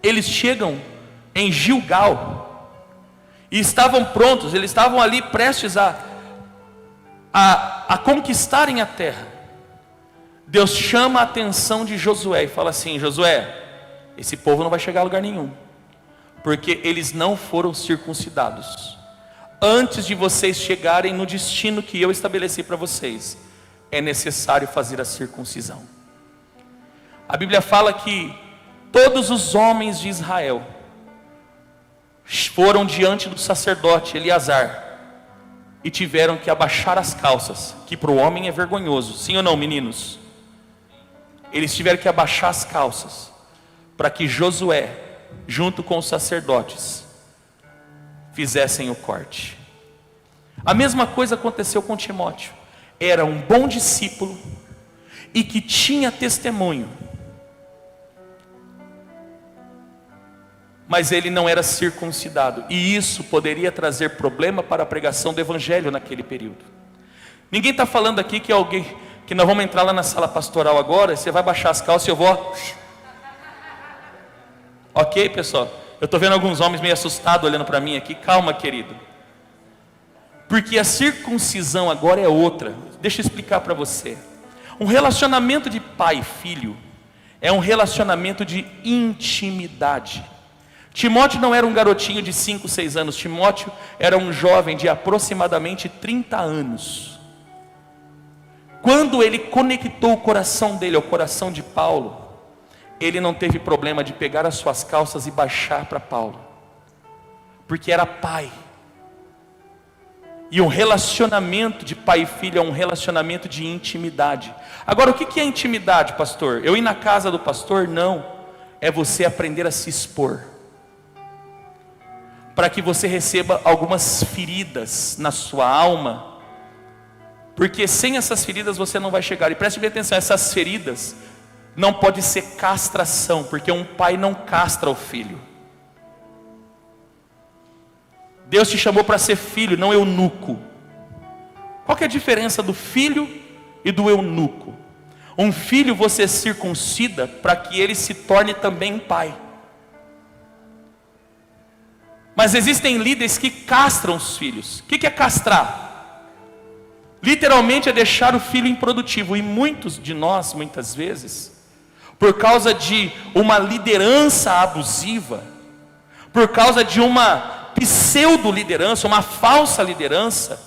eles chegam em Gilgal e estavam prontos, eles estavam ali prestes a a conquistarem a terra, Deus chama a atenção de Josué e fala assim: Josué, esse povo não vai chegar a lugar nenhum, porque eles não foram circuncidados. Antes de vocês chegarem no destino que eu estabeleci para vocês, é necessário fazer a circuncisão. A Bíblia fala que todos os homens de Israel foram diante do sacerdote Eleazar e tiveram que abaixar as calças, que para o homem é vergonhoso, sim ou não, meninos? Eles tiveram que abaixar as calças para que Josué, junto com os sacerdotes, fizessem o corte. A mesma coisa aconteceu com Timóteo. Era um bom discípulo e que tinha testemunho, mas ele não era circuncidado, e isso poderia trazer problema para a pregação do evangelho naquele período. Ninguém está falando aqui que alguém, que nós vamos entrar lá na sala pastoral agora, você vai baixar as calças e eu vou... Ok, pessoal? Eu estou vendo alguns homens meio assustados olhando para mim aqui. Calma, querido, porque a circuncisão agora é outra. Deixa eu explicar para você. Um relacionamento de pai e filho é um relacionamento de intimidade. Timóteo não era um garotinho de 5, 6 anos. Timóteo era um jovem de aproximadamente 30 anos. Quando ele conectou o coração dele ao coração de Paulo, ele não teve problema de pegar as suas calças e baixar para Paulo, porque era pai. E um relacionamento de pai e filho é um relacionamento de intimidade. Agora, o que é intimidade, pastor? Eu ir na casa do pastor? Não. É você aprender a se expor, para que você receba algumas feridas na sua alma, porque sem essas feridas você não vai chegar. E preste bem atenção, essas feridas não pode ser castração, porque um pai não castra o filho. Deus te chamou para ser filho, não eunuco. Qual que é a diferença do filho e do eunuco? Um filho você circuncida para que ele se torne também um pai. Mas existem líderes que castram os filhos. O que é castrar? Literalmente é deixar o filho improdutivo. E muitos de nós, muitas vezes, por causa de uma liderança abusiva, por causa de uma pseudo-liderança, uma falsa liderança,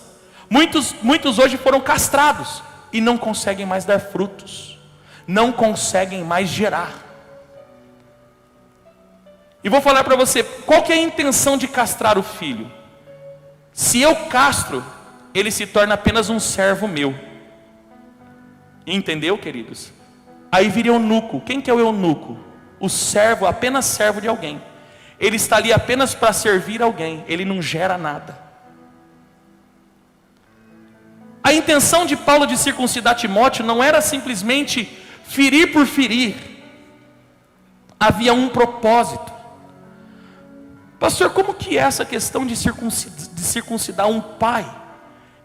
muitos hoje foram castrados e não conseguem mais dar frutos, não conseguem mais gerar. E vou falar para você, qual que é a intenção de castrar o filho? Se eu castro, ele se torna apenas um servo meu. Entendeu, queridos? Aí vira eunuco. Quem que é o eunuco? O servo, apenas servo de alguém. Ele está ali apenas para servir alguém, ele não gera nada. A intenção de Paulo de circuncidar Timóteo não era simplesmente ferir por ferir. Havia um propósito. Pastor, como que é essa questão de circuncidar um pai?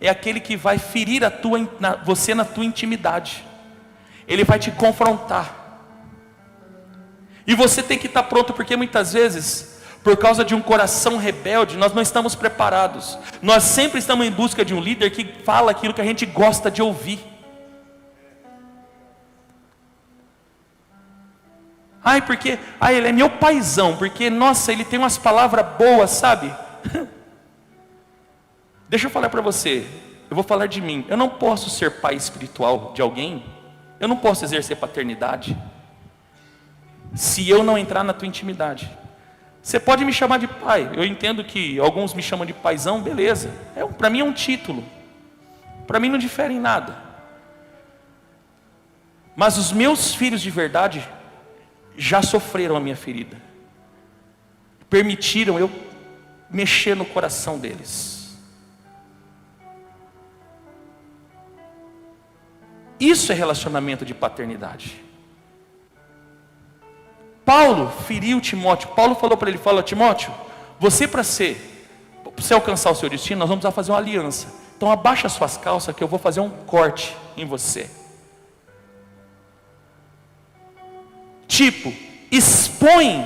É aquele que vai ferir você na tua intimidade. Ele vai te confrontar. E você tem que estar pronto, porque muitas vezes, por causa de um coração rebelde, nós não estamos preparados. Nós sempre estamos em busca de um líder que fala aquilo que a gente gosta de ouvir. Ele é meu paizão, porque, nossa, ele tem umas palavras boas, sabe? Deixa eu falar para você, eu vou falar de mim. Eu não posso ser pai espiritual de alguém, eu não posso exercer paternidade, se eu não entrar na tua intimidade. Você pode me chamar de pai, eu entendo que alguns me chamam de paizão, beleza, para mim é um título, para mim não difere em nada. Mas os meus filhos de verdade já sofreram a minha ferida, permitiram eu mexer no coração deles. Isso é relacionamento de paternidade. Paulo feriu Timóteo. Paulo falou para ele, Timóteo, para você alcançar o seu destino, nós vamos precisar fazer uma aliança. Então abaixa as suas calças que eu vou fazer um corte em você. Tipo, expõe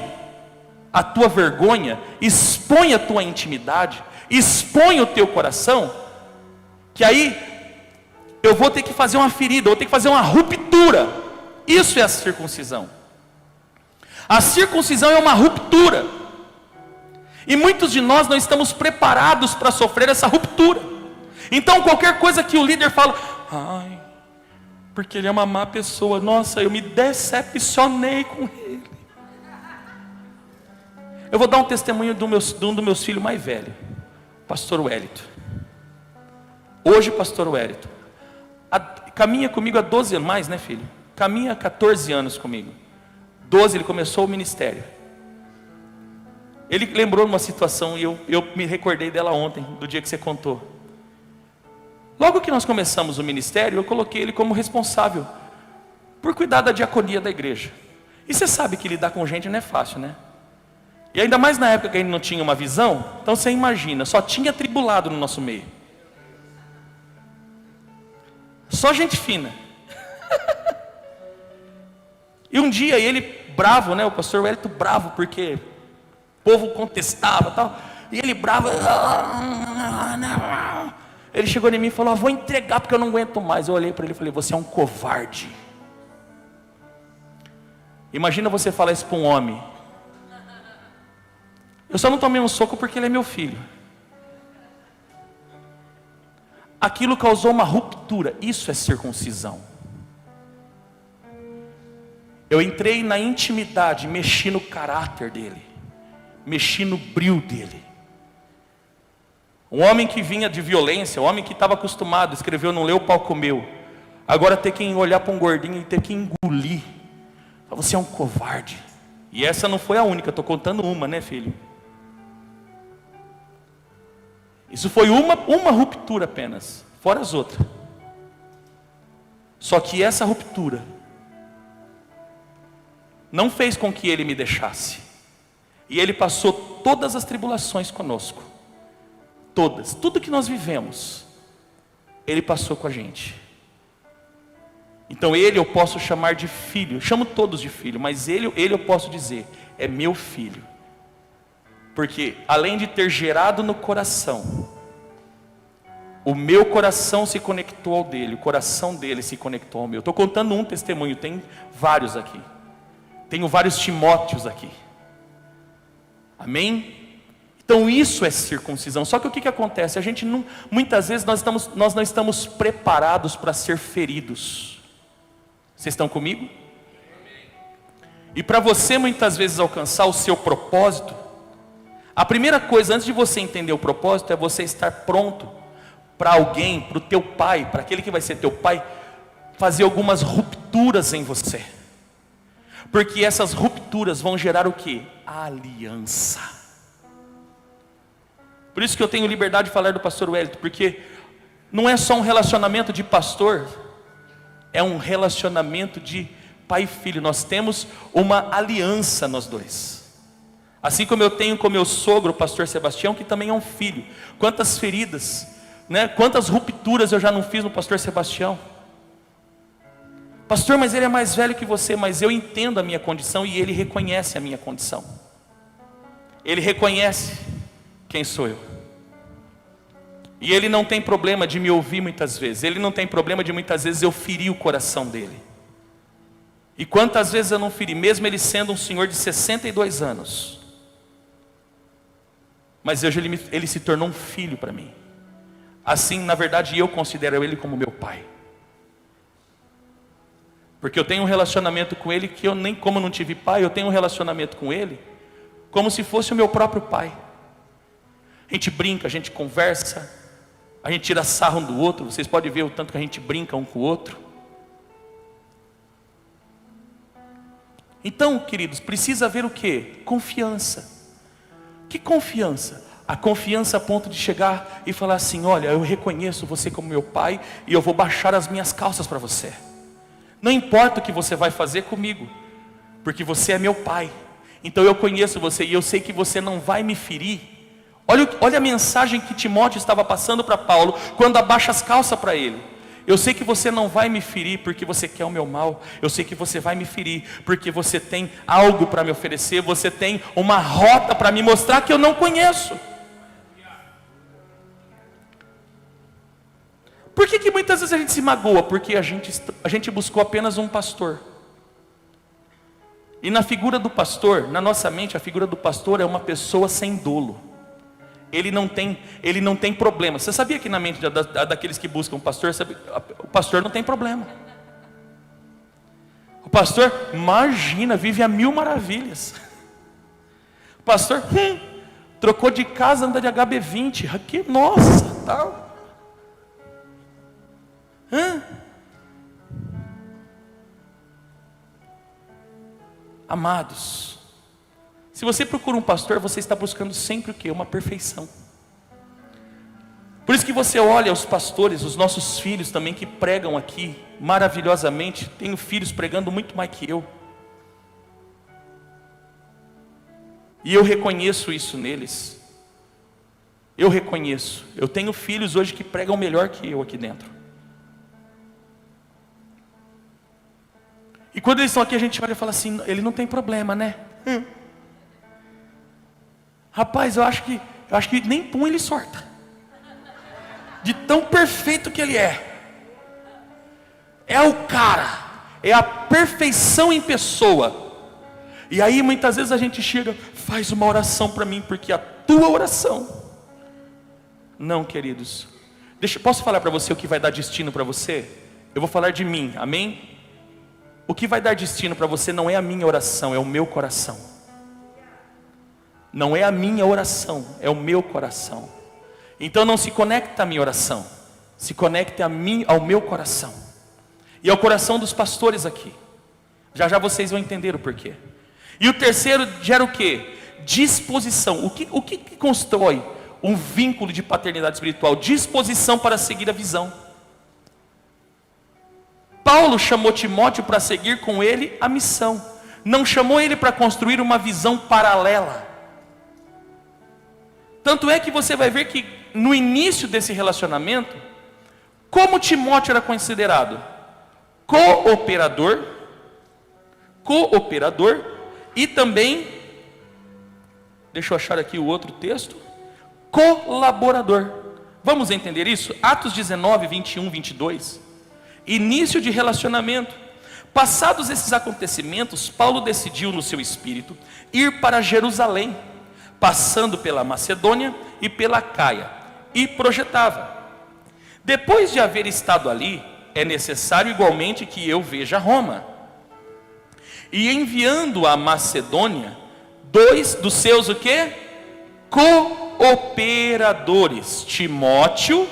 a tua vergonha, expõe a tua intimidade, expõe o teu coração, que aí eu vou ter que fazer uma ferida, eu vou ter que fazer uma ruptura. Isso é a circuncisão. A circuncisão é uma ruptura. E muitos de nós não estamos preparados para sofrer essa ruptura. Então qualquer coisa que o líder fala, ai, porque ele é uma má pessoa, nossa, eu me decepcionei com ele. Eu vou dar um testemunho de um dos meus filhos mais velhos, pastor Wellington. Hoje pastor Wellington caminha comigo há 12 anos, mais, né, filho? Caminha há 14 anos comigo. 12 ele começou o ministério. Ele lembrou de uma situação, e eu me recordei dela ontem, do dia que você contou. Logo que nós começamos o ministério, eu coloquei ele como responsável por cuidar da diaconia da igreja. E você sabe que lidar com gente não é fácil, né? E ainda mais na época que a gente não tinha uma visão, então você imagina, só tinha atribulado no nosso meio. Só gente fina. E um dia ele bravo, né? O pastor Wellington bravo, porque o povo contestava e tal. E ele bravo. Ele chegou em mim e falou, vou entregar porque eu não aguento mais. Eu olhei para ele e falei, você é um covarde. Imagina você falar isso para um homem. Eu só não tomei um soco porque ele é meu filho. Aquilo causou uma ruptura. Isso é circuncisão. Eu entrei na intimidade, mexi no caráter dele, mexi no brio dele. Um homem que vinha de violência, um homem que estava acostumado, escreveu, não leu, o pau comeu. Agora ter que olhar para um gordinho e ter que engolir. Você é um covarde. E essa não foi a única, estou contando uma, né, filho? Isso foi uma ruptura apenas, fora as outras. Só que essa ruptura não fez com que ele me deixasse. E ele passou todas as tribulações conosco. Todas, tudo que nós vivemos, ele passou com a gente. Então ele eu posso chamar de filho, chamo todos de filho, mas ele eu posso dizer, é meu filho. Porque além de ter gerado no coração, o meu coração se conectou ao dele, o coração dele se conectou ao meu. Estou contando um testemunho, tem vários aqui. Tenho vários Timóteos aqui. Amém? Então isso é circuncisão. Só que o que acontece? A gente não, muitas vezes nós não estamos preparados para ser feridos. Vocês estão comigo? E para você muitas vezes alcançar o seu propósito, a primeira coisa antes de você entender o propósito é você estar pronto para alguém, para o teu pai, para aquele que vai ser teu pai, fazer algumas rupturas em você. Porque essas rupturas vão gerar o quê? Aliança. Por isso que eu tenho liberdade de falar do pastor Wellington, porque não é só um relacionamento de pastor, é um relacionamento de pai e filho. Nós temos uma aliança nós dois. Assim como eu tenho com meu sogro, o pastor Sebastião, que também é um filho. Quantas feridas, né? Quantas rupturas eu já não fiz no pastor Sebastião. Pastor, mas ele é mais velho que você, mas eu entendo a minha condição e ele reconhece a minha condição. Ele reconhece quem sou eu. E ele não tem problema de me ouvir muitas vezes. Ele não tem problema de muitas vezes eu ferir o coração dele. E quantas vezes eu não feri, mesmo ele sendo um senhor de 62 anos. Mas hoje ele se tornou um filho para mim. Assim, na verdade, eu considero ele como meu pai. Porque eu tenho um relacionamento com ele que eu nem, como não tive pai, eu tenho um relacionamento com ele como se fosse o meu próprio pai. A gente brinca, a gente conversa, a gente tira sarro um do outro. Vocês podem ver o tanto que a gente brinca um com o outro. Então, queridos, precisa haver o quê? Confiança. Que confiança? A confiança a ponto de chegar e falar assim, olha, eu reconheço você como meu pai e eu vou baixar as minhas calças para você. Não importa o que você vai fazer comigo, porque você é meu pai. Então eu conheço você e eu sei que você não vai me ferir. Olha a mensagem que Timóteo estava passando para Paulo, quando abaixa as calças para ele. Eu sei que você não vai me ferir porque você quer o meu mal. Eu sei que você vai me ferir porque você tem algo para me oferecer. Você tem uma rota para me mostrar que eu não conheço. Por que que muitas vezes a gente se magoa? Porque a gente buscou apenas um pastor. E na figura do pastor, na nossa mente, a figura do pastor é uma pessoa sem dolo. Ele não tem problema. Você sabia que na mente daqueles que buscam pastor, o pastor não tem problema. O pastor, imagina, vive a mil maravilhas. O pastor, trocou de casa, anda de HB20. Aqui, nossa, tal. Amados, se você procura um pastor, você está buscando sempre o quê? Uma perfeição. Por isso que você olha os pastores, os nossos filhos também que pregam aqui maravilhosamente. Tenho filhos pregando muito mais que eu. E eu reconheço isso neles. Eu reconheço. Eu tenho filhos hoje que pregam melhor que eu aqui dentro. E quando eles estão aqui, a gente olha e fala assim, ele não tem problema, né? Rapaz, eu acho que nem pum ele sorta. De tão perfeito que ele é. É o cara. É a perfeição em pessoa. E aí muitas vezes a gente chega, faz uma oração para mim, porque a tua oração. Não, queridos. Posso falar para você o que vai dar destino para você? Eu vou falar de mim, amém? O que vai dar destino para você não é a minha oração, é o meu coração. Não é a minha oração, é o meu coração. Então não se conecta à minha oração, se conecta ao meu coração. E ao coração dos pastores aqui. Já já vocês vão entender o porquê. E o terceiro gera o quê? Disposição. O que constrói um vínculo de paternidade espiritual? Disposição para seguir a visão. Paulo chamou Timóteo para seguir com ele a missão. Não chamou ele para construir uma visão paralela. Tanto é que você vai ver que no início desse relacionamento, como Timóteo era considerado? Cooperador e também, deixa eu achar aqui o outro texto, colaborador. Vamos entender isso? Atos 19, 21, 22. Início de relacionamento. Passados esses acontecimentos, Paulo decidiu no seu espírito ir para Jerusalém, passando pela Macedônia e pela Caia, e projetava: depois de haver estado ali, é necessário igualmente que eu veja Roma. E enviando a Macedônia, 2 dos seus o quê? Cooperadores, Timóteo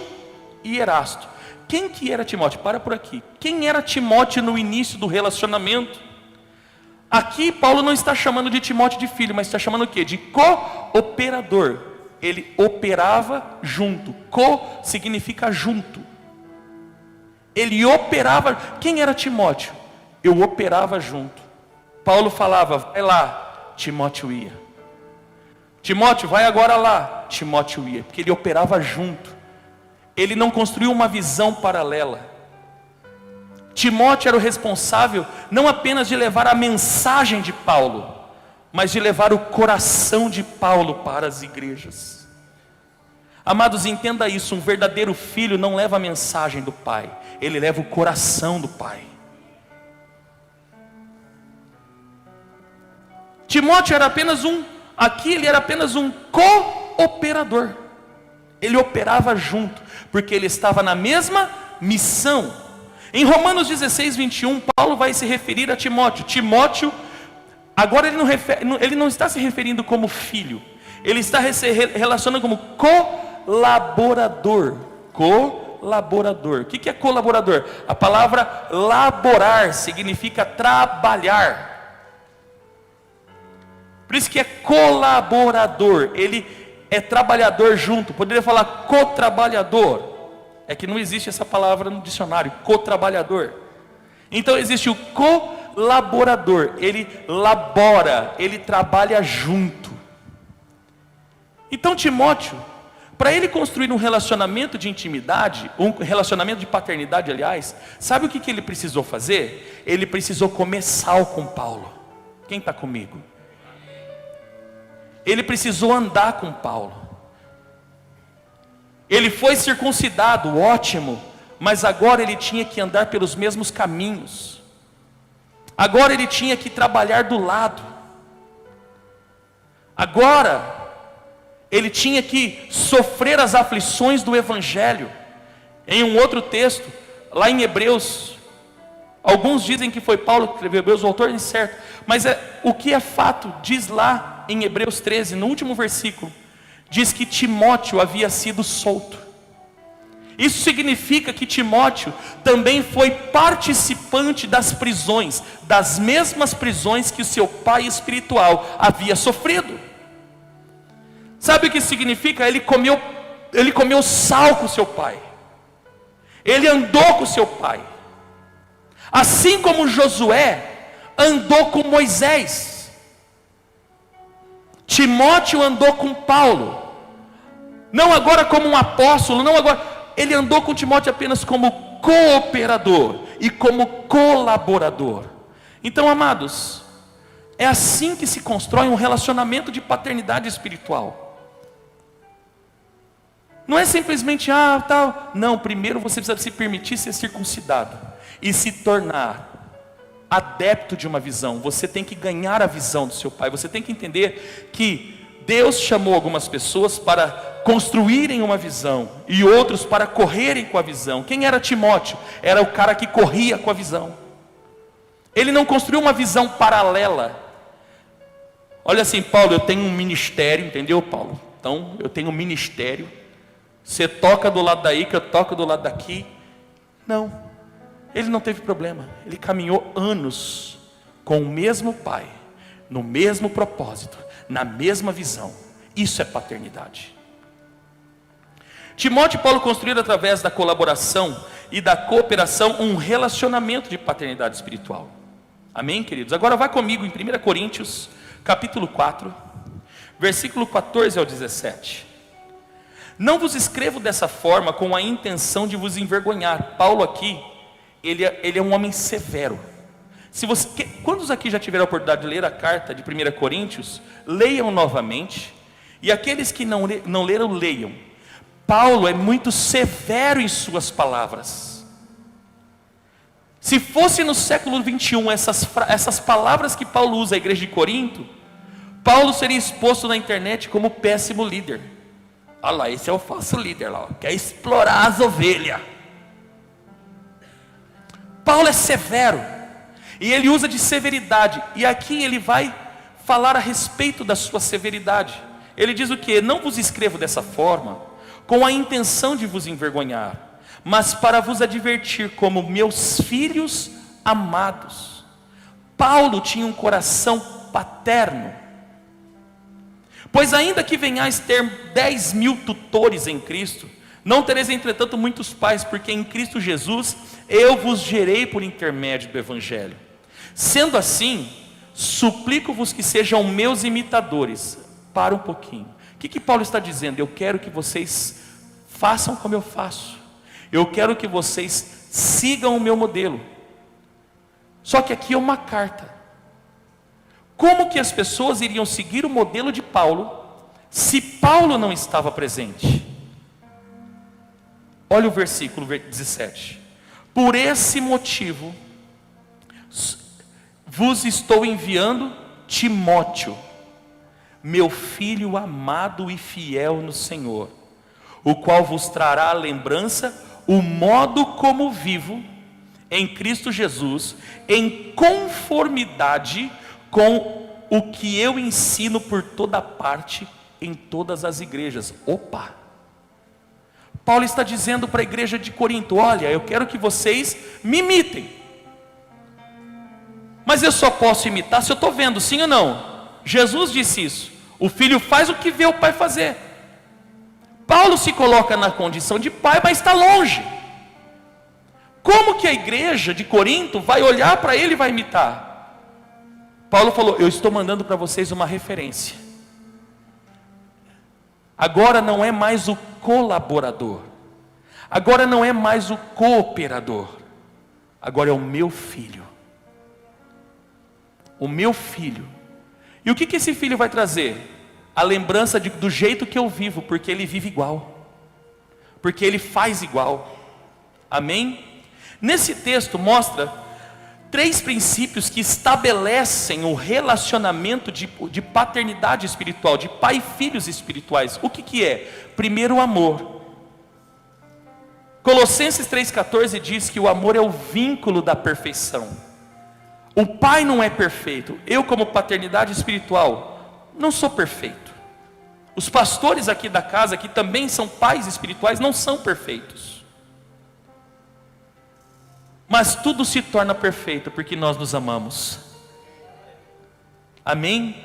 e Erasto. Quem que era Timóteo? Para por aqui. Quem era Timóteo no início do relacionamento? Aqui Paulo não está chamando de Timóteo de filho, mas está chamando o quê? De cooperador. Ele operava junto. Significa junto. Ele operava. Quem era Timóteo? Eu operava junto. Paulo falava, vai lá, Timóteo ia. Timóteo, vai agora lá, Timóteo ia. Porque ele operava junto. Ele não construiu uma visão paralela. Timóteo era o responsável não apenas de levar a mensagem de Paulo, mas de levar o coração de Paulo para as igrejas. Amados, entenda isso, um verdadeiro filho não leva a mensagem do pai, ele leva o coração do pai. Timóteo era apenas ele era apenas um cooperador. Ele operava junto, porque ele estava na mesma missão. Em Romanos 16, 21, Paulo vai se referir a Timóteo. Timóteo, agora ele não está se referindo como filho, ele está se relacionando como colaborador. Colaborador. O que é colaborador? A palavra laborar significa trabalhar. Por isso que é colaborador. Ele é trabalhador junto. Poderia falar co-trabalhador. É que não existe essa palavra no dicionário, co-trabalhador. Então existe o colaborador. Ele labora, ele trabalha junto. Então Timóteo, para ele construir um relacionamento de intimidade, um relacionamento de paternidade, aliás, sabe o que ele precisou fazer? Ele precisou comer sal com Paulo. Quem está comigo? Ele precisou andar com Paulo. Ele foi circuncidado, ótimo, mas agora ele tinha que andar pelos mesmos caminhos. Agora ele tinha que trabalhar do lado. Agora ele tinha que sofrer as aflições do Evangelho. Em um outro texto, lá em Hebreus, alguns dizem que foi Paulo que escreveu Hebreus, o autor é incerto, mas o que é fato, diz lá em Hebreus 13, no último versículo, diz que Timóteo havia sido solto. Isso significa que Timóteo também foi participante das prisões, das mesmas prisões que o seu pai espiritual havia sofrido. Sabe o que significa? Ele comeu sal com seu pai, ele andou com seu pai, assim como Josué andou com Moisés. Timóteo andou com Paulo, não agora como um apóstolo, não agora. Ele andou com Timóteo apenas como cooperador e como colaborador. Então, amados, é assim que se constrói um relacionamento de paternidade espiritual. Não é simplesmente, tal. Não, primeiro você precisa se permitir ser circuncidado e se tornar adepto de uma visão. Você tem que ganhar a visão do seu pai. Você tem que entender que Deus chamou algumas pessoas para construírem uma visão e outros para correrem com a visão. Quem era Timóteo? Era o cara que corria com a visão. Ele não construiu uma visão paralela. Olha assim, Paulo, eu tenho um ministério, entendeu, Paulo? Então, eu tenho um ministério. Você toca do lado daí, que eu toco do lado daqui. Não, ele não teve problema. Ele caminhou anos com o mesmo pai, no mesmo propósito, na mesma visão. Isso é paternidade. Timóteo e Paulo construíram através da colaboração e da cooperação um relacionamento de paternidade espiritual. Amém, queridos? Agora vai comigo em 1 Coríntios, capítulo 4, versículo 14 ao 17. Não vos escrevo dessa forma com a intenção de vos envergonhar. Paulo aqui, ele é um homem severo. Quantos aqui já tiveram a oportunidade de ler a carta de 1 Coríntios? Leiam novamente. E aqueles que não leram, leiam. Paulo é muito severo em suas palavras. Se fosse no século 21, essas palavras que Paulo usa à igreja de Corinto, Paulo seria exposto na internet como péssimo líder. Olha lá, esse é o falso líder lá, quer explorar as ovelhas. Paulo é severo, e ele usa de severidade, e aqui ele vai falar a respeito da sua severidade. Ele diz o que? Não vos escrevo dessa forma com a intenção de vos envergonhar, mas para vos advertir como meus filhos amados. Paulo tinha um coração paterno. Pois ainda que venhais ter 10.000 tutores em Cristo, não tereis entretanto muitos pais, porque em Cristo Jesus eu vos gerei por intermédio do Evangelho. Sendo assim, suplico-vos que sejam meus imitadores. Para um pouquinho. O que Paulo está dizendo? Eu quero que vocês façam como eu faço. Eu quero que vocês sigam o meu modelo. Só que aqui é uma carta. Como que as pessoas iriam seguir o modelo de Paulo se Paulo não estava presente? Olha o versículo 17. Por esse motivo vos estou enviando Timóteo, meu filho amado e fiel no Senhor, o qual vos trará à lembrança o modo como vivo em Cristo Jesus, em conformidade com o que eu ensino por toda parte, em todas as igrejas. Opa! Paulo está dizendo para a igreja de Corinto: olha, eu quero que vocês me imitem, mas eu só posso imitar se eu estou vendo, sim ou não? Jesus disse isso, o filho faz o que vê o pai fazer. Paulo se coloca na condição de pai, mas está longe. Como que a igreja de Corinto vai olhar para ele e vai imitar? Paulo falou: eu estou mandando para vocês uma referência. Agora não é mais o colaborador, agora não é mais o cooperador, agora é o meu filho. O meu filho. E o que esse filho vai trazer? A lembrança do jeito que eu vivo, porque ele vive igual, porque ele faz igual. Amém? Nesse texto mostra 3 princípios que estabelecem o relacionamento de paternidade espiritual, de pai e filhos espirituais. O que é? Primeiro, o amor. Colossenses 3,14 diz que o amor é o vínculo da perfeição. O pai não é perfeito. Eu, como paternidade espiritual, não sou perfeito. Os pastores aqui da casa, que também são pais espirituais, não são perfeitos. Mas tudo se torna perfeito porque nós nos amamos. Amém?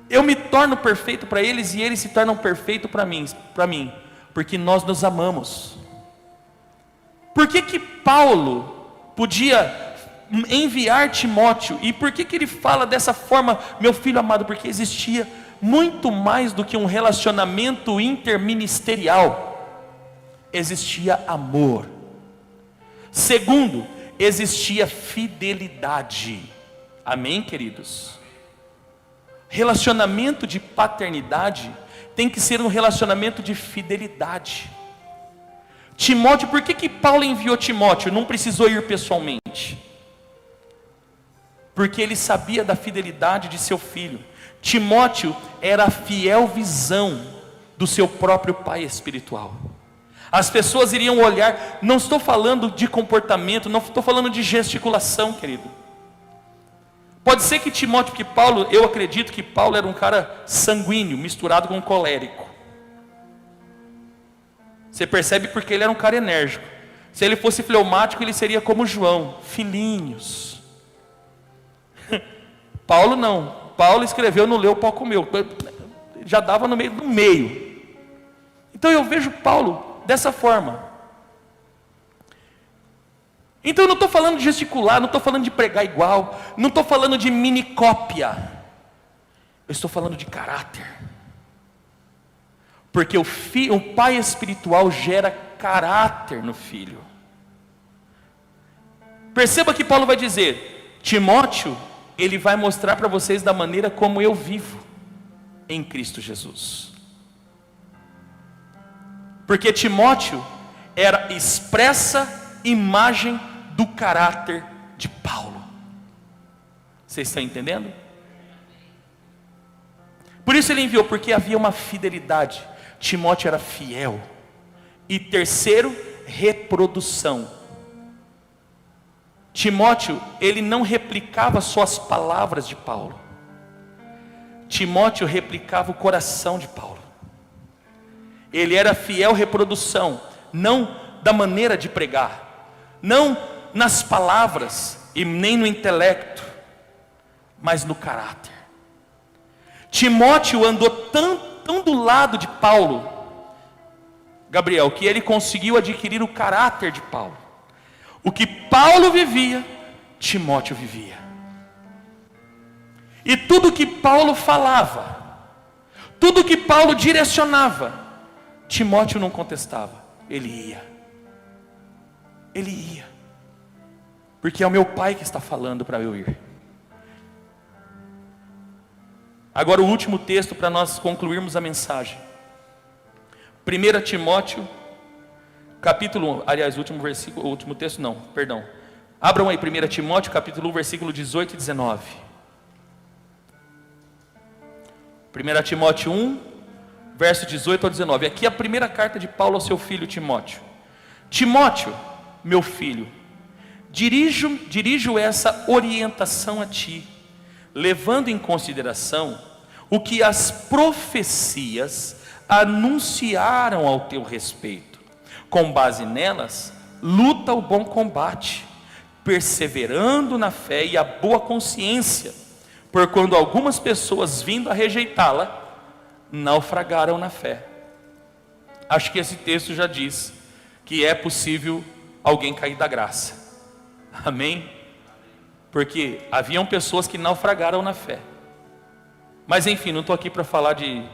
Eu me torno perfeito para eles e eles se tornam perfeitos para mim, porque nós nos amamos. Por que Paulo podia enviar Timóteo? E por que ele fala dessa forma, meu filho amado? Porque existia muito mais do que um relacionamento interministerial. Existia amor. Segundo, existia fidelidade. Amém, queridos? Relacionamento de paternidade tem que ser um relacionamento de fidelidade. Timóteo, por que Paulo enviou Timóteo? Não precisou ir pessoalmente. Porque ele sabia da fidelidade de seu filho. Timóteo era a fiel visão do seu próprio pai espiritual. As pessoas iriam olhar, não estou falando de comportamento, não estou falando de gesticulação, querido. Pode ser que Timóteo, porque Paulo, eu acredito que Paulo era um cara sanguíneo, misturado com um colérico. Você percebe porque ele era um cara enérgico. Se ele fosse fleumático, ele seria como João, filhinhos. Paulo não. Paulo escreveu, não leu, o pau comeu. Já dava no meio. Então eu vejo Paulo dessa forma. Então eu não estou falando de gesticular, não estou falando de pregar igual, não estou falando de mini cópia. Eu estou falando de caráter. Porque o pai espiritual gera caráter no filho. Perceba que Paulo vai dizer: Timóteo, ele vai mostrar para vocês da maneira como eu vivo em Cristo Jesus. Porque Timóteo era expressa imagem do caráter de Paulo. Vocês estão entendendo? Por isso ele enviou, porque havia uma fidelidade. Timóteo era fiel. E terceiro, reprodução. Timóteo, ele não replicava só as palavras de Paulo. Timóteo replicava o coração de Paulo. Ele era fiel reprodução, não da maneira de pregar, não nas palavras e nem no intelecto, mas no caráter. Timóteo andou tão do lado de Paulo, Gabriel, que ele conseguiu adquirir o caráter de Paulo. O que Paulo vivia, Timóteo vivia. E tudo que Paulo falava, tudo que Paulo direcionava, Timóteo não contestava, ele ia. Ele ia. Porque é o meu pai que está falando para eu ir. Agora o último texto para nós concluirmos a mensagem. 1 Timóteo, capítulo 1, aliás, o último versículo, o último texto não, perdão. Abram aí 1 Timóteo, capítulo 1, versículo 18 e 19. 1 Timóteo 1, verso 18 ao 19. Aqui é a primeira carta de Paulo ao seu filho Timóteo. Timóteo, meu filho, dirijo essa orientação a ti, levando em consideração o que as profecias anunciaram ao teu respeito. Com base nelas, luta o bom combate, perseverando na fé e a boa consciência, por quando algumas pessoas, vindo a rejeitá-la, naufragaram na fé. Acho que esse texto já diz que é possível alguém cair da graça. Amém? Porque haviam pessoas que naufragaram na fé. Mas enfim, não estou aqui para falar de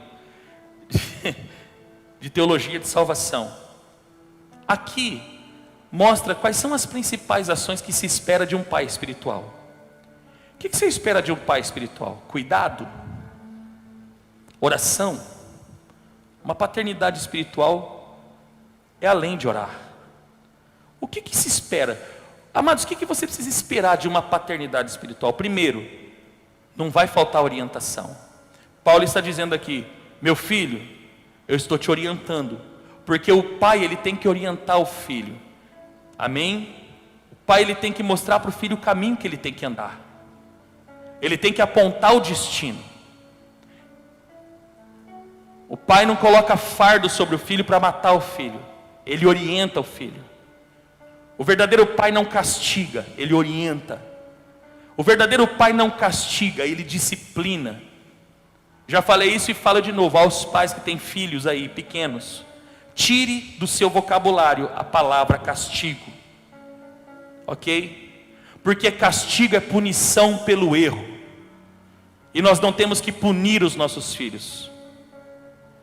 teologia de salvação. Aqui mostra quais são as principais ações que se espera de um pai espiritual. O que você espera de um pai espiritual? Cuidado, oração. Uma paternidade espiritual é além de orar. O que se espera? Amados, o que você precisa esperar de uma paternidade espiritual? Primeiro, não vai faltar orientação. Paulo está dizendo aqui: meu filho, eu estou te orientando, porque o pai ele tem que orientar o filho. Amém? O pai ele tem que mostrar para o filho o caminho que ele tem que andar. Ele tem que apontar o destino. O pai não coloca fardo sobre o filho para matar o filho. Ele orienta o filho. O verdadeiro pai não castiga, ele orienta. O verdadeiro pai não castiga, ele disciplina. Já falei isso e falo de novo aos pais que têm filhos aí pequenos: tire do seu vocabulário a palavra castigo, ok? Porque castigo é punição pelo erro, e nós não temos que punir os nossos filhos.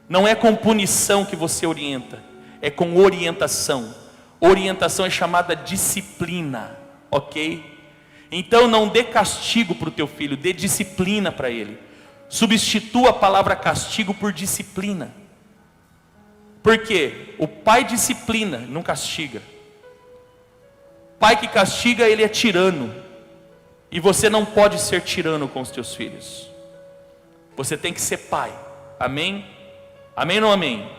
Não é com punição que você orienta, é com orientação. Orientação é chamada disciplina, ok? Então não dê castigo para o teu filho, dê disciplina para ele. Substitua a palavra castigo por disciplina. Por quê? O pai disciplina, não castiga. Pai que castiga, ele é tirano. E você não pode ser tirano com os teus filhos. Você tem que ser pai. Amém? Amém ou não amém?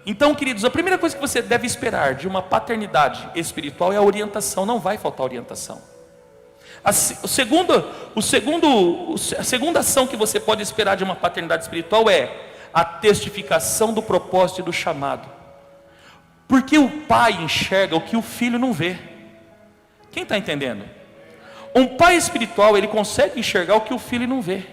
Então, queridos, a primeira coisa que você deve esperar de uma paternidade espiritual é a orientação. Não vai faltar orientação. A segunda ação que você pode esperar de uma paternidade espiritual é a testificação do propósito e do chamado. Porque o pai enxerga o que o filho não vê. Quem está entendendo? Um pai espiritual, ele consegue enxergar o que o filho não vê.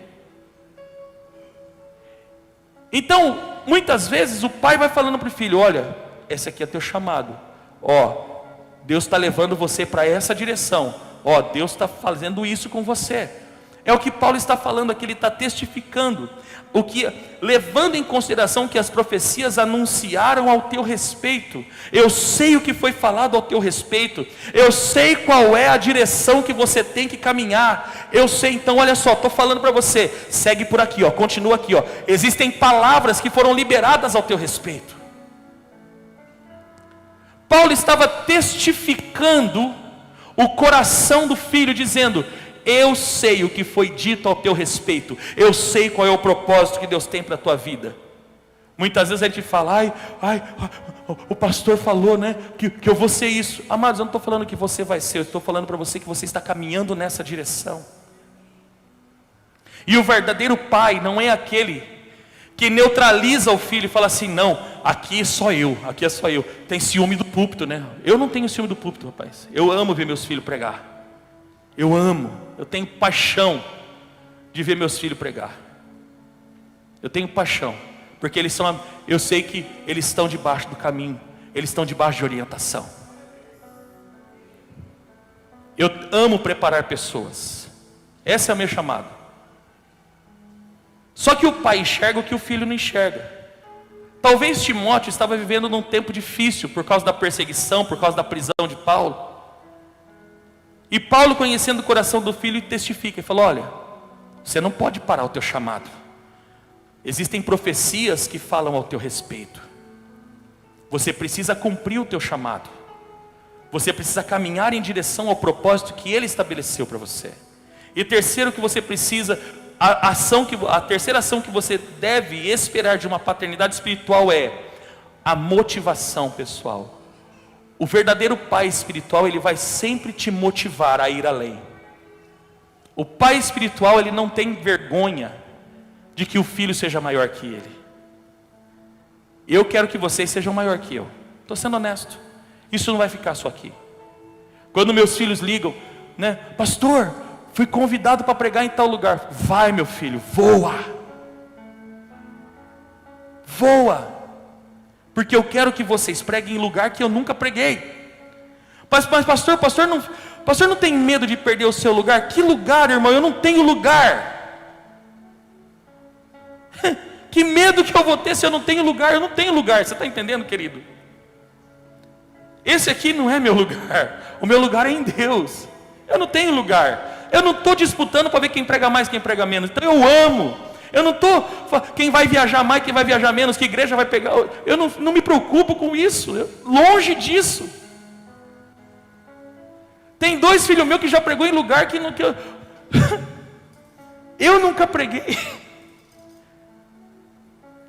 Então, muitas vezes o pai vai falando para o filho: olha, esse aqui é teu chamado. Ó, Deus está levando você para essa direção. Ó, Deus está fazendo isso com você. É o que Paulo está falando aqui, ele está testificando. Levando em consideração que as profecias anunciaram ao teu respeito. Eu sei o que foi falado ao teu respeito. Eu sei qual é a direção que você tem que caminhar. Eu sei, então olha só, estou falando para você. Segue por aqui, ó, continua aqui, ó. Existem palavras que foram liberadas ao teu respeito. Paulo estava testificando o coração do filho, dizendo: eu sei o que foi dito ao teu respeito. Eu sei qual é o propósito que Deus tem para a tua vida. Muitas vezes a gente fala: o pastor falou, né, que eu vou ser isso. Amados, eu não estou falando que você vai ser. Eu estou falando para você que você está caminhando nessa direção. E o verdadeiro pai não é aquele que neutraliza o filho e fala assim: não, aqui é só eu. Tem ciúme do púlpito, né? Eu não tenho ciúme do púlpito, rapaz. Eu amo ver meus filhos pregar. Eu tenho paixão de ver meus filhos pregar. Eu tenho paixão, porque eu sei que eles estão debaixo do caminho, eles estão debaixo de orientação. Eu amo preparar pessoas. Esse é o meu chamado. Só que o pai enxerga o que o filho não enxerga. Talvez Timóteo estava vivendo num tempo difícil, por causa da perseguição, por causa da prisão de Paulo. E Paulo, conhecendo o coração do filho, testifica e fala: olha, você não pode parar o teu chamado. Existem profecias que falam ao teu respeito. Você precisa cumprir o teu chamado. Você precisa caminhar em direção ao propósito que Ele estabeleceu para você. E terceiro que você precisa, a terceira ação que você deve esperar de uma paternidade espiritual é a motivação pessoal. O verdadeiro pai espiritual, ele vai sempre te motivar a ir além. O pai espiritual, ele não tem vergonha de que o filho seja maior que ele. Eu quero que vocês sejam maior que eu. Estou sendo honesto. Isso não vai ficar só aqui. Quando meus filhos ligam, né? Pastor, fui convidado para pregar em tal lugar. Vai, meu filho, voa. Voa. Porque eu quero que vocês preguem em lugar que eu nunca preguei. Mas pastor não tem medo de perder o seu lugar? Que lugar, irmão? Eu não tenho lugar. Que medo que eu vou ter se eu não tenho lugar? Eu não tenho lugar, você está entendendo, querido? Esse aqui não é meu lugar. O meu lugar é em Deus. Eu não tenho lugar. Eu não estou disputando para ver quem prega mais, quem prega menos. Então eu amo. Eu não estou, quem vai viajar mais, quem vai viajar menos, que igreja vai pegar. Eu não me preocupo com isso, longe disso. Tem 2 filhos meus que já pregou em lugar que eu nunca preguei.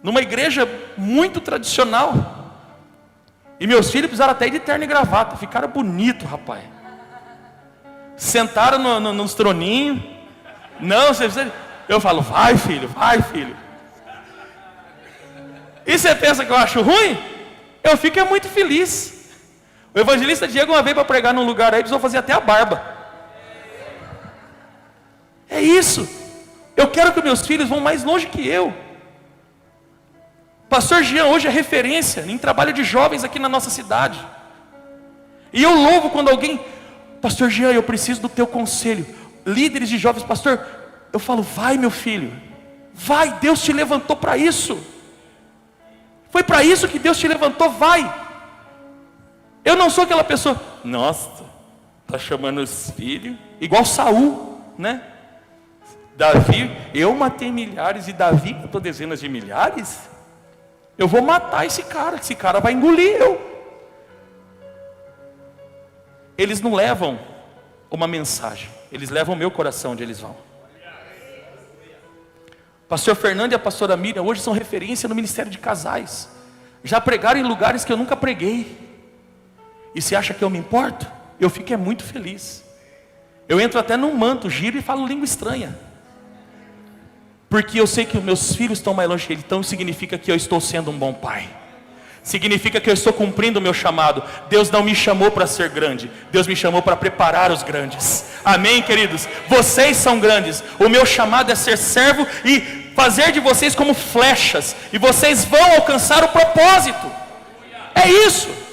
Numa igreja muito tradicional. E meus filhos precisaram até ir de terno e gravata. Ficaram bonitos, rapaz. Sentaram nos troninhos. Não, eu falo, vai filho, vai filho. E você pensa que eu acho ruim? Eu fico muito feliz. O evangelista Diego uma vez para pregar num lugar aí, precisou fazer até a barba. É isso. Eu quero que meus filhos vão mais longe que eu. Pastor Jean hoje é referência em trabalho de jovens aqui na nossa cidade. E eu louvo quando alguém, Pastor Jean, eu preciso do teu conselho. Líderes de jovens, pastor, eu falo, vai meu filho, vai, Deus te levantou para isso. Foi para isso que Deus te levantou, vai. Eu não sou aquela pessoa, nossa, está chamando os filhos, igual Saul, né? Davi, eu matei milhares e Davi matou dezenas de milhares. Eu vou matar esse cara vai engolir eu. Eles não levam uma mensagem, eles levam o meu coração onde eles vão. Pastor Fernando e a pastora Miriam hoje são referência no ministério de casais. Já pregaram em lugares que eu nunca preguei. E se acha que eu me importo? Eu fico muito feliz. Eu entro até num manto, giro e falo língua estranha. Porque eu sei que os meus filhos estão mais longe dele. Então significa que eu estou sendo um bom pai. Significa que eu estou cumprindo o meu chamado. Deus não me chamou para ser grande. Deus me chamou para preparar os grandes. Amém, queridos? Vocês são grandes. O meu chamado é ser servo e fazer de vocês como flechas. E vocês vão alcançar o propósito. É isso.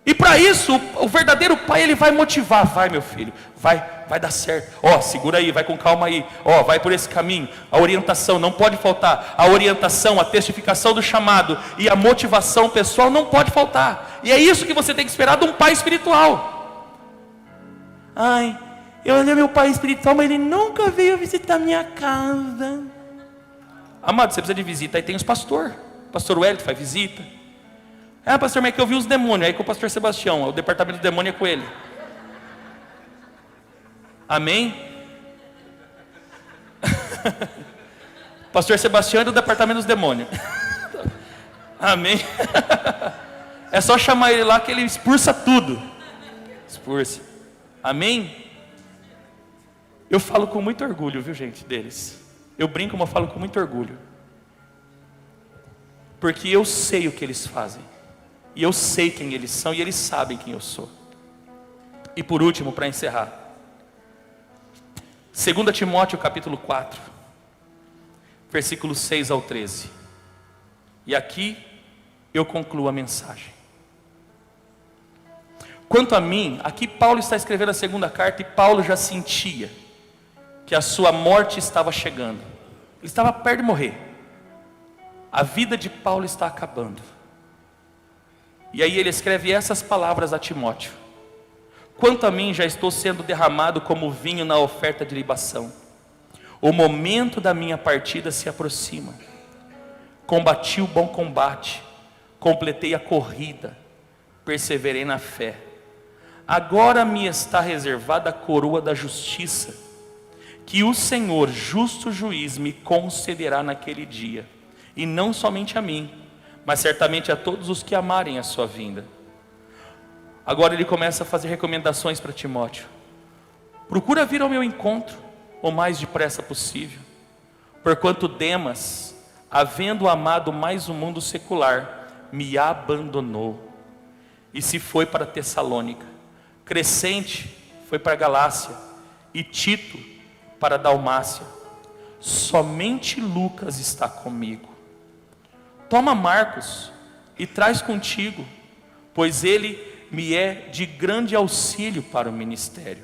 E para isso, o verdadeiro pai, ele vai motivar. Vai meu filho, vai dar certo. Segura aí, vai com calma aí. Vai por esse caminho. A orientação não pode faltar. A orientação, a testificação do chamado e a motivação pessoal não pode faltar. E é isso que você tem que esperar de um pai espiritual. Eu olhei meu pai espiritual, mas ele nunca veio visitar minha casa. Amado, você precisa de visita. Aí tem os pastores. Pastor Wellington faz visita. Pastor, mas é que eu vi os demônios. Aí com o pastor Sebastião, o departamento do demônio é com ele. Amém? Pastor Sebastião é do departamento dos demônios. Amém? É só chamar ele lá que ele expulsa tudo. Expulsa. Amém? Eu falo com muito orgulho, viu gente, deles. Eu brinco, mas eu falo com muito orgulho. Porque eu sei o que eles fazem. E eu sei quem eles são e eles sabem quem eu sou. E por último, para encerrar, 2 Timóteo capítulo 4, versículos 6 ao 13. E aqui eu concluo a mensagem. Quanto a mim, aqui Paulo está escrevendo a segunda carta e Paulo já sentia que a sua morte estava chegando. Ele estava perto de morrer. A vida de Paulo está acabando. E aí ele escreve essas palavras a Timóteo: quanto a mim, já estou sendo derramado como vinho na oferta de libação. O momento da minha partida se aproxima. Combati o bom combate, completei a corrida, perseverei na fé. Agora me está reservada a coroa da justiça, que o Senhor, justo juiz, me concederá naquele dia. E não somente a mim, mas certamente a todos os que amarem a sua vinda. Agora ele começa a fazer recomendações para Timóteo. Procura vir ao meu encontro o mais depressa possível, porquanto Demas, havendo amado mais o mundo secular, me abandonou e se foi para Tessalônica. Crescente foi para Galácia e Tito para Dalmácia. Somente Lucas está comigo. Toma Marcos e traz contigo, pois ele me é de grande auxílio para o ministério.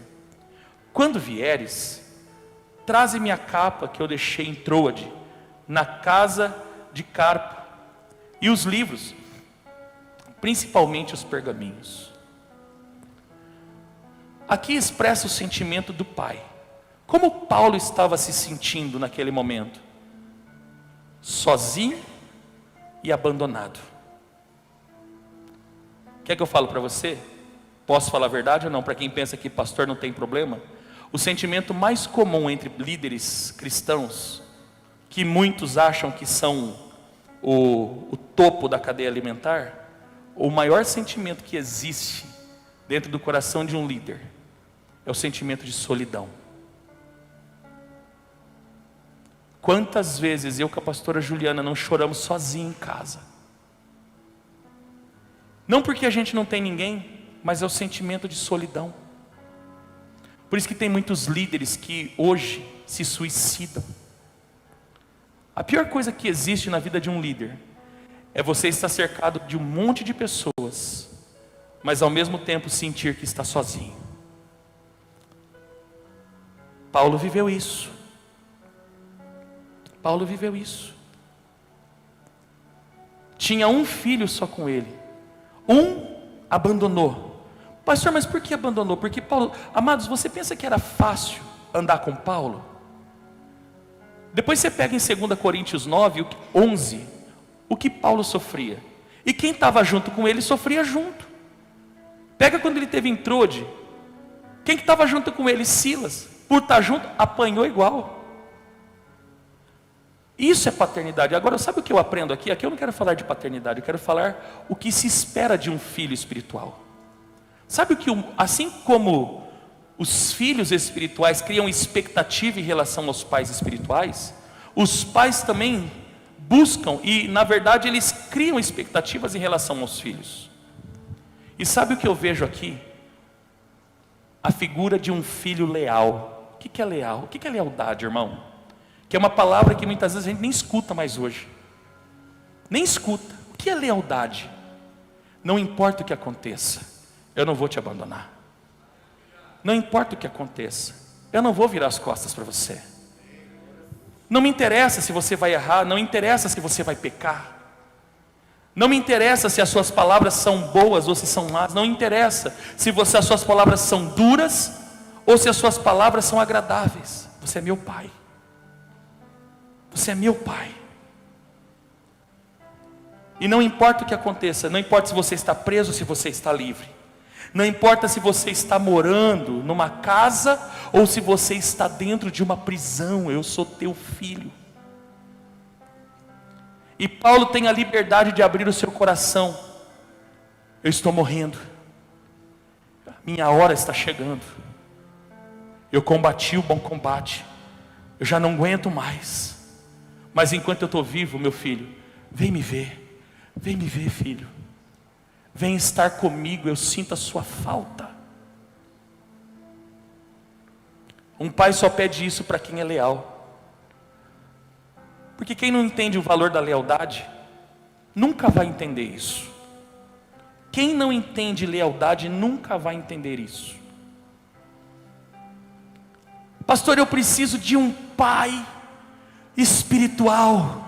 Quando vieres, traze-me a capa que eu deixei em Troade, na casa de Carpo, e os livros, principalmente os pergaminhos. Aqui expressa o sentimento do pai. Como Paulo estava se sentindo naquele momento? Sozinho e abandonado. Quer que eu fale para você? Posso falar a verdade ou não? Para quem pensa que pastor não tem problema, o sentimento mais comum entre líderes cristãos, que muitos acham que são o topo da cadeia alimentar, o maior sentimento que existe dentro do coração de um líder é o sentimento de solidão. Quantas vezes eu com a pastora Juliana não choramos sozinho em casa? Não porque a gente não tem ninguém, mas é o sentimento de solidão. Por isso que tem muitos líderes que hoje se suicidam. A pior coisa que existe na vida de um líder é você estar cercado de um monte de pessoas, mas ao mesmo tempo sentir que está sozinho. Paulo viveu isso. Paulo viveu isso. Tinha um filho só com ele. Um abandonou. Pastor, mas por que abandonou? Porque Paulo, amados, você pensa que era fácil andar com Paulo? Depois você pega em 2 Coríntios 9, 11, o que Paulo sofria. E quem estava junto com ele sofria junto. Pega quando ele teve em Trode. Quem que estava junto com ele? Silas. Por estar junto, apanhou igual. Isso é paternidade. Agora, sabe o que eu aprendo aqui? Aqui eu não quero falar de paternidade, eu quero falar o que se espera de um filho espiritual. Sabe o que, assim como os filhos espirituais criam expectativa em relação aos pais espirituais, os pais também buscam e, na verdade, eles criam expectativas em relação aos filhos. E sabe o que eu vejo aqui? A figura de um filho leal. O que é leal? O que é lealdade, irmão? Que é uma palavra que muitas vezes a gente nem escuta mais hoje. Nem escuta. O que é lealdade? Não importa o que aconteça, eu não vou te abandonar. Não importa o que aconteça, eu não vou virar as costas para você. Não me interessa se você vai errar, não me interessa se você vai pecar. Não me interessa se as suas palavras são boas ou se são más. Não interessa se as suas palavras são duras ou se as suas palavras são agradáveis. Você é meu pai. Você é meu pai. E não importa o que aconteça, não importa se você está preso ou se você está livre. Não importa se você está morando numa casa ou se você está dentro de uma prisão, eu sou teu filho. E Paulo tem a liberdade de abrir o seu coração. Eu estou morrendo. Minha hora está chegando. Eu combati o bom combate. Eu já não aguento mais. Mas enquanto eu estou vivo, meu filho, vem me ver. Vem me ver, filho. Vem estar comigo, eu sinto a sua falta. Um pai só pede isso para quem é leal. Porque quem não entende o valor da lealdade, nunca vai entender isso. Quem não entende lealdade, nunca vai entender isso. Pastor, eu preciso de um pai espiritual.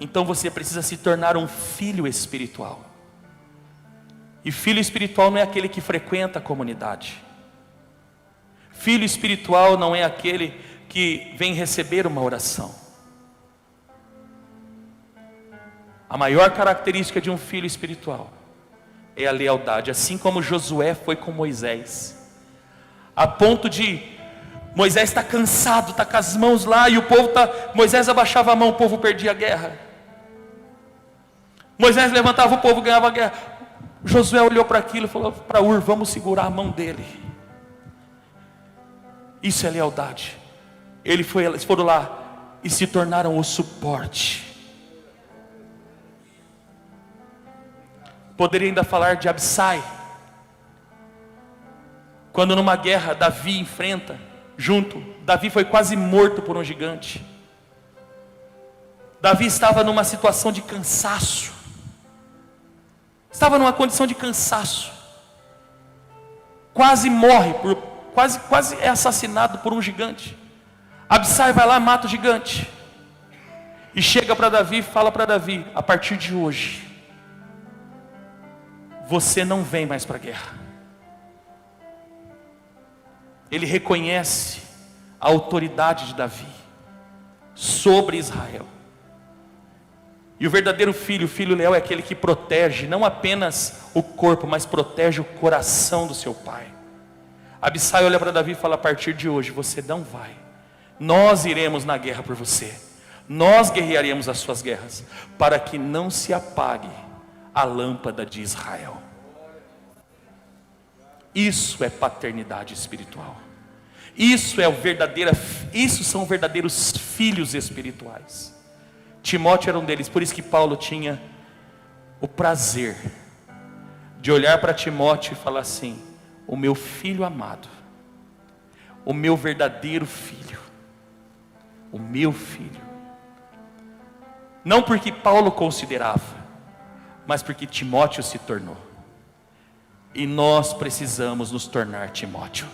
Então você precisa se tornar um filho espiritual. E filho espiritual não é aquele que frequenta a comunidade. Filho espiritual não é aquele que vem receber uma oração. A maior característica de um filho espiritual é a lealdade, assim como Josué foi com Moisés, a ponto de Moisés está cansado, está com as mãos lá, e o povo está, Moisés abaixava a mão, o povo perdia a guerra. Moisés levantava, o povo ganhava a guerra. Josué olhou para aquilo e falou para Ur, vamos segurar a mão dele. Isso é lealdade. Eles foram lá e se tornaram o suporte. Poderia ainda falar de Absai, quando numa guerra Davi enfrenta, Davi foi quase morto por um gigante. Davi estava numa situação de cansaço, estava numa condição de cansaço, quase morre, quase é assassinado por um gigante. Absai vai lá, mata o gigante, e chega para Davi e fala para Davi, a partir de hoje, você não vem mais para a guerra. Ele reconhece a autoridade de Davi sobre Israel. E o verdadeiro filho, o filho leal, é aquele que protege não apenas o corpo, mas protege o coração do seu pai. Abissai olha para Davi e fala: a partir de hoje você não vai, nós iremos na guerra por você, nós guerrearemos as suas guerras, para que não se apague a lâmpada de Israel. Isso é paternidade espiritual. Isso são verdadeiros filhos espirituais. Timóteo era um deles. Por isso que Paulo tinha o prazer de olhar para Timóteo e falar assim: o meu filho amado, o meu verdadeiro filho, o meu filho. Não porque Paulo considerava, mas porque Timóteo se tornou. E nós precisamos nos tornar Timóteo.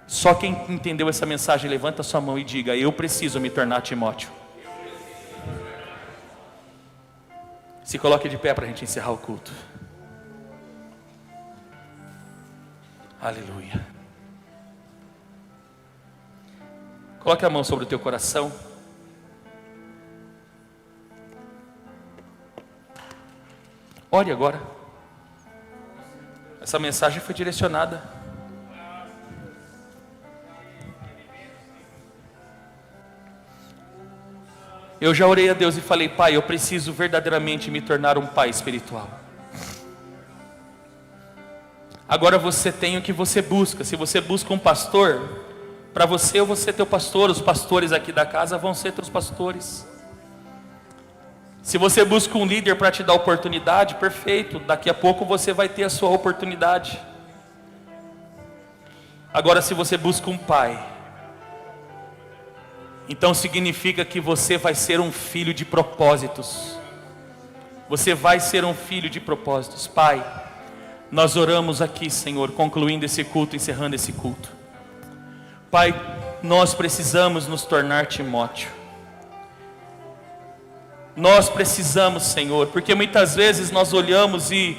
Só quem entendeu essa mensagem, levanta sua mão e diga: eu preciso me tornar Timóteo. Se coloque de pé para a gente encerrar o culto. Aleluia. Coloque a mão sobre o teu coração. Ore agora. Essa mensagem foi direcionada. Eu já orei a Deus e falei: Pai, eu preciso verdadeiramente me tornar um pai espiritual. Agora você tem o que você busca. Se você busca um pastor, para você eu vou ser teu pastor. Os pastores aqui da casa vão ser teus pastores. Se você busca um líder para te dar oportunidade, perfeito, daqui a pouco você vai ter a sua oportunidade. Agora se você busca um pai, então significa que você vai ser um filho de propósitos. Você vai ser um filho de propósitos. Pai, nós oramos aqui, Senhor, concluindo esse culto, encerrando esse culto. Pai, nós precisamos nos tornar Timóteo. Nós precisamos, Senhor, porque muitas vezes nós olhamos e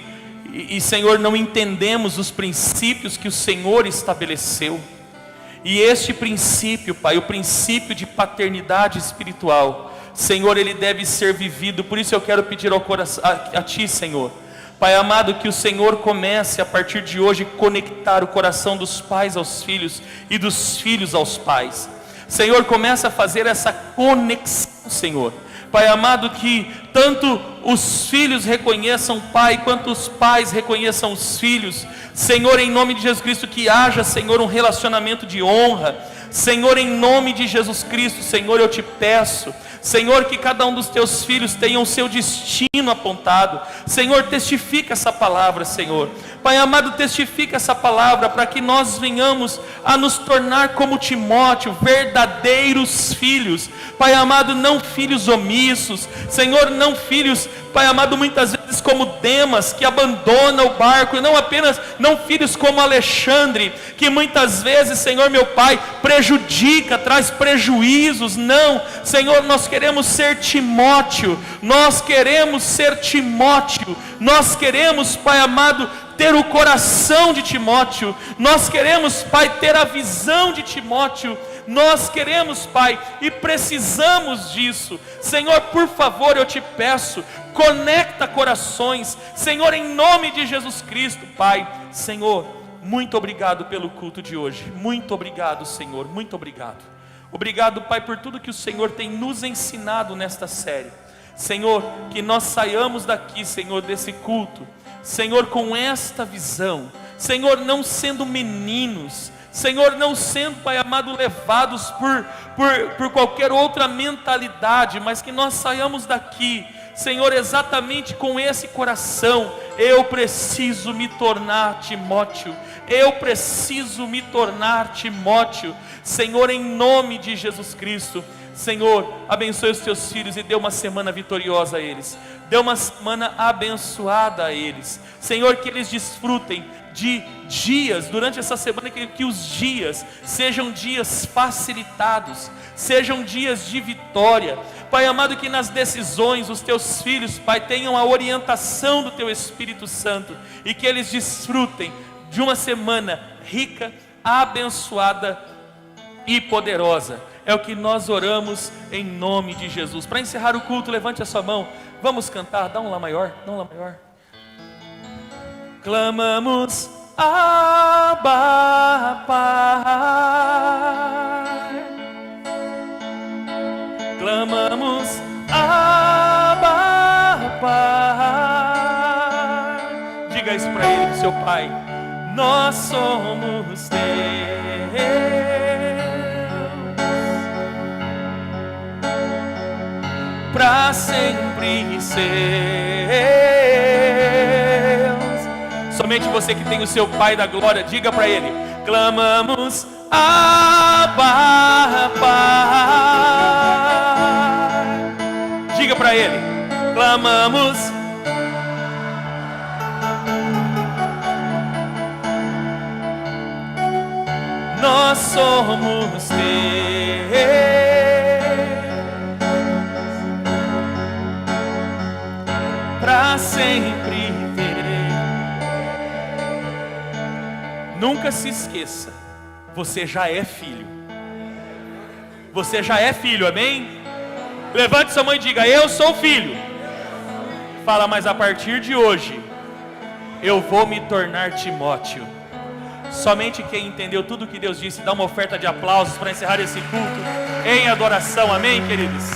Senhor, não entendemos os princípios que o Senhor estabeleceu. E este princípio, Pai, o princípio de paternidade espiritual, Senhor, ele deve ser vivido. Por isso eu quero pedir ao coração, a Ti, Senhor, Pai amado, que o Senhor comece a partir de hoje conectar o coração dos pais aos filhos e dos filhos aos pais. Senhor, começa a fazer essa conexão, Senhor. Pai amado, que tanto os filhos reconheçam o Pai, quanto os pais reconheçam os filhos. Senhor, em nome de Jesus Cristo, que haja, Senhor, um relacionamento de honra. Senhor, em nome de Jesus Cristo, Senhor, eu te peço, Senhor, que cada um dos teus filhos tenha o seu destino apontado. Senhor, testifica essa palavra, Senhor. Pai amado, testifica essa palavra para que nós venhamos a nos tornar como Timóteo, verdadeiros filhos. Pai amado, não filhos omissos. Senhor, não filhos, Pai amado, muitas vezes como Demas, que abandona o barco. E não filhos como Alexandre, que muitas vezes, Senhor meu Pai, prejudica, traz prejuízos. Não, Senhor, nós queremos ser Timóteo. Nós queremos ser Timóteo. Nós queremos, Pai amado, ter o coração de Timóteo. Nós queremos, Pai, ter a visão de Timóteo. Nós queremos, Pai, e precisamos disso. Senhor, por favor, eu te peço, conecta corações, Senhor, em nome de Jesus Cristo, Pai. Senhor, muito obrigado pelo culto de hoje. Muito obrigado, Senhor, muito obrigado. Obrigado, Pai, por tudo que o Senhor tem nos ensinado nesta série. Senhor, que nós saiamos daqui, Senhor, desse culto, Senhor, com esta visão. Senhor, não sendo meninos, Senhor, não sendo, Pai amado, levados por qualquer outra mentalidade, mas que nós saiamos daqui, Senhor, exatamente com esse coração. Eu preciso me tornar Timóteo. Eu preciso me tornar Timóteo. Senhor, em nome de Jesus Cristo, Senhor, abençoe os teus filhos e dê uma semana vitoriosa a eles. Dê uma semana abençoada a eles. Senhor, que eles desfrutem de dias, durante essa semana, que os dias sejam dias facilitados, sejam dias de vitória. Pai amado, que nas decisões os teus filhos, Pai, tenham a orientação do teu Espírito Santo, e que eles desfrutem de uma semana rica, abençoada e poderosa. É o que nós oramos em nome de Jesus. Para encerrar o culto, levante a sua mão. Vamos cantar, dá um Lá maior, dá um Lá maior. Clamamos, Abba, Pai. Clamamos, Abba, Pai. Diga isso para ele, seu Pai. Nós somos teus, para sempre seus. Somente você que tem o seu Pai da glória, diga para ele: clamamos, Abba, Pai. Diga para ele: clamamos, nós somos teus, para sempre ter. Nunca se esqueça, você já é filho. Você já é filho, amém? Levante sua mão e diga: eu sou filho. Fala, mas a partir de hoje eu vou me tornar Timóteo. Somente quem entendeu tudo que Deus disse, dá uma oferta de aplausos para encerrar esse culto em adoração, amém, queridos?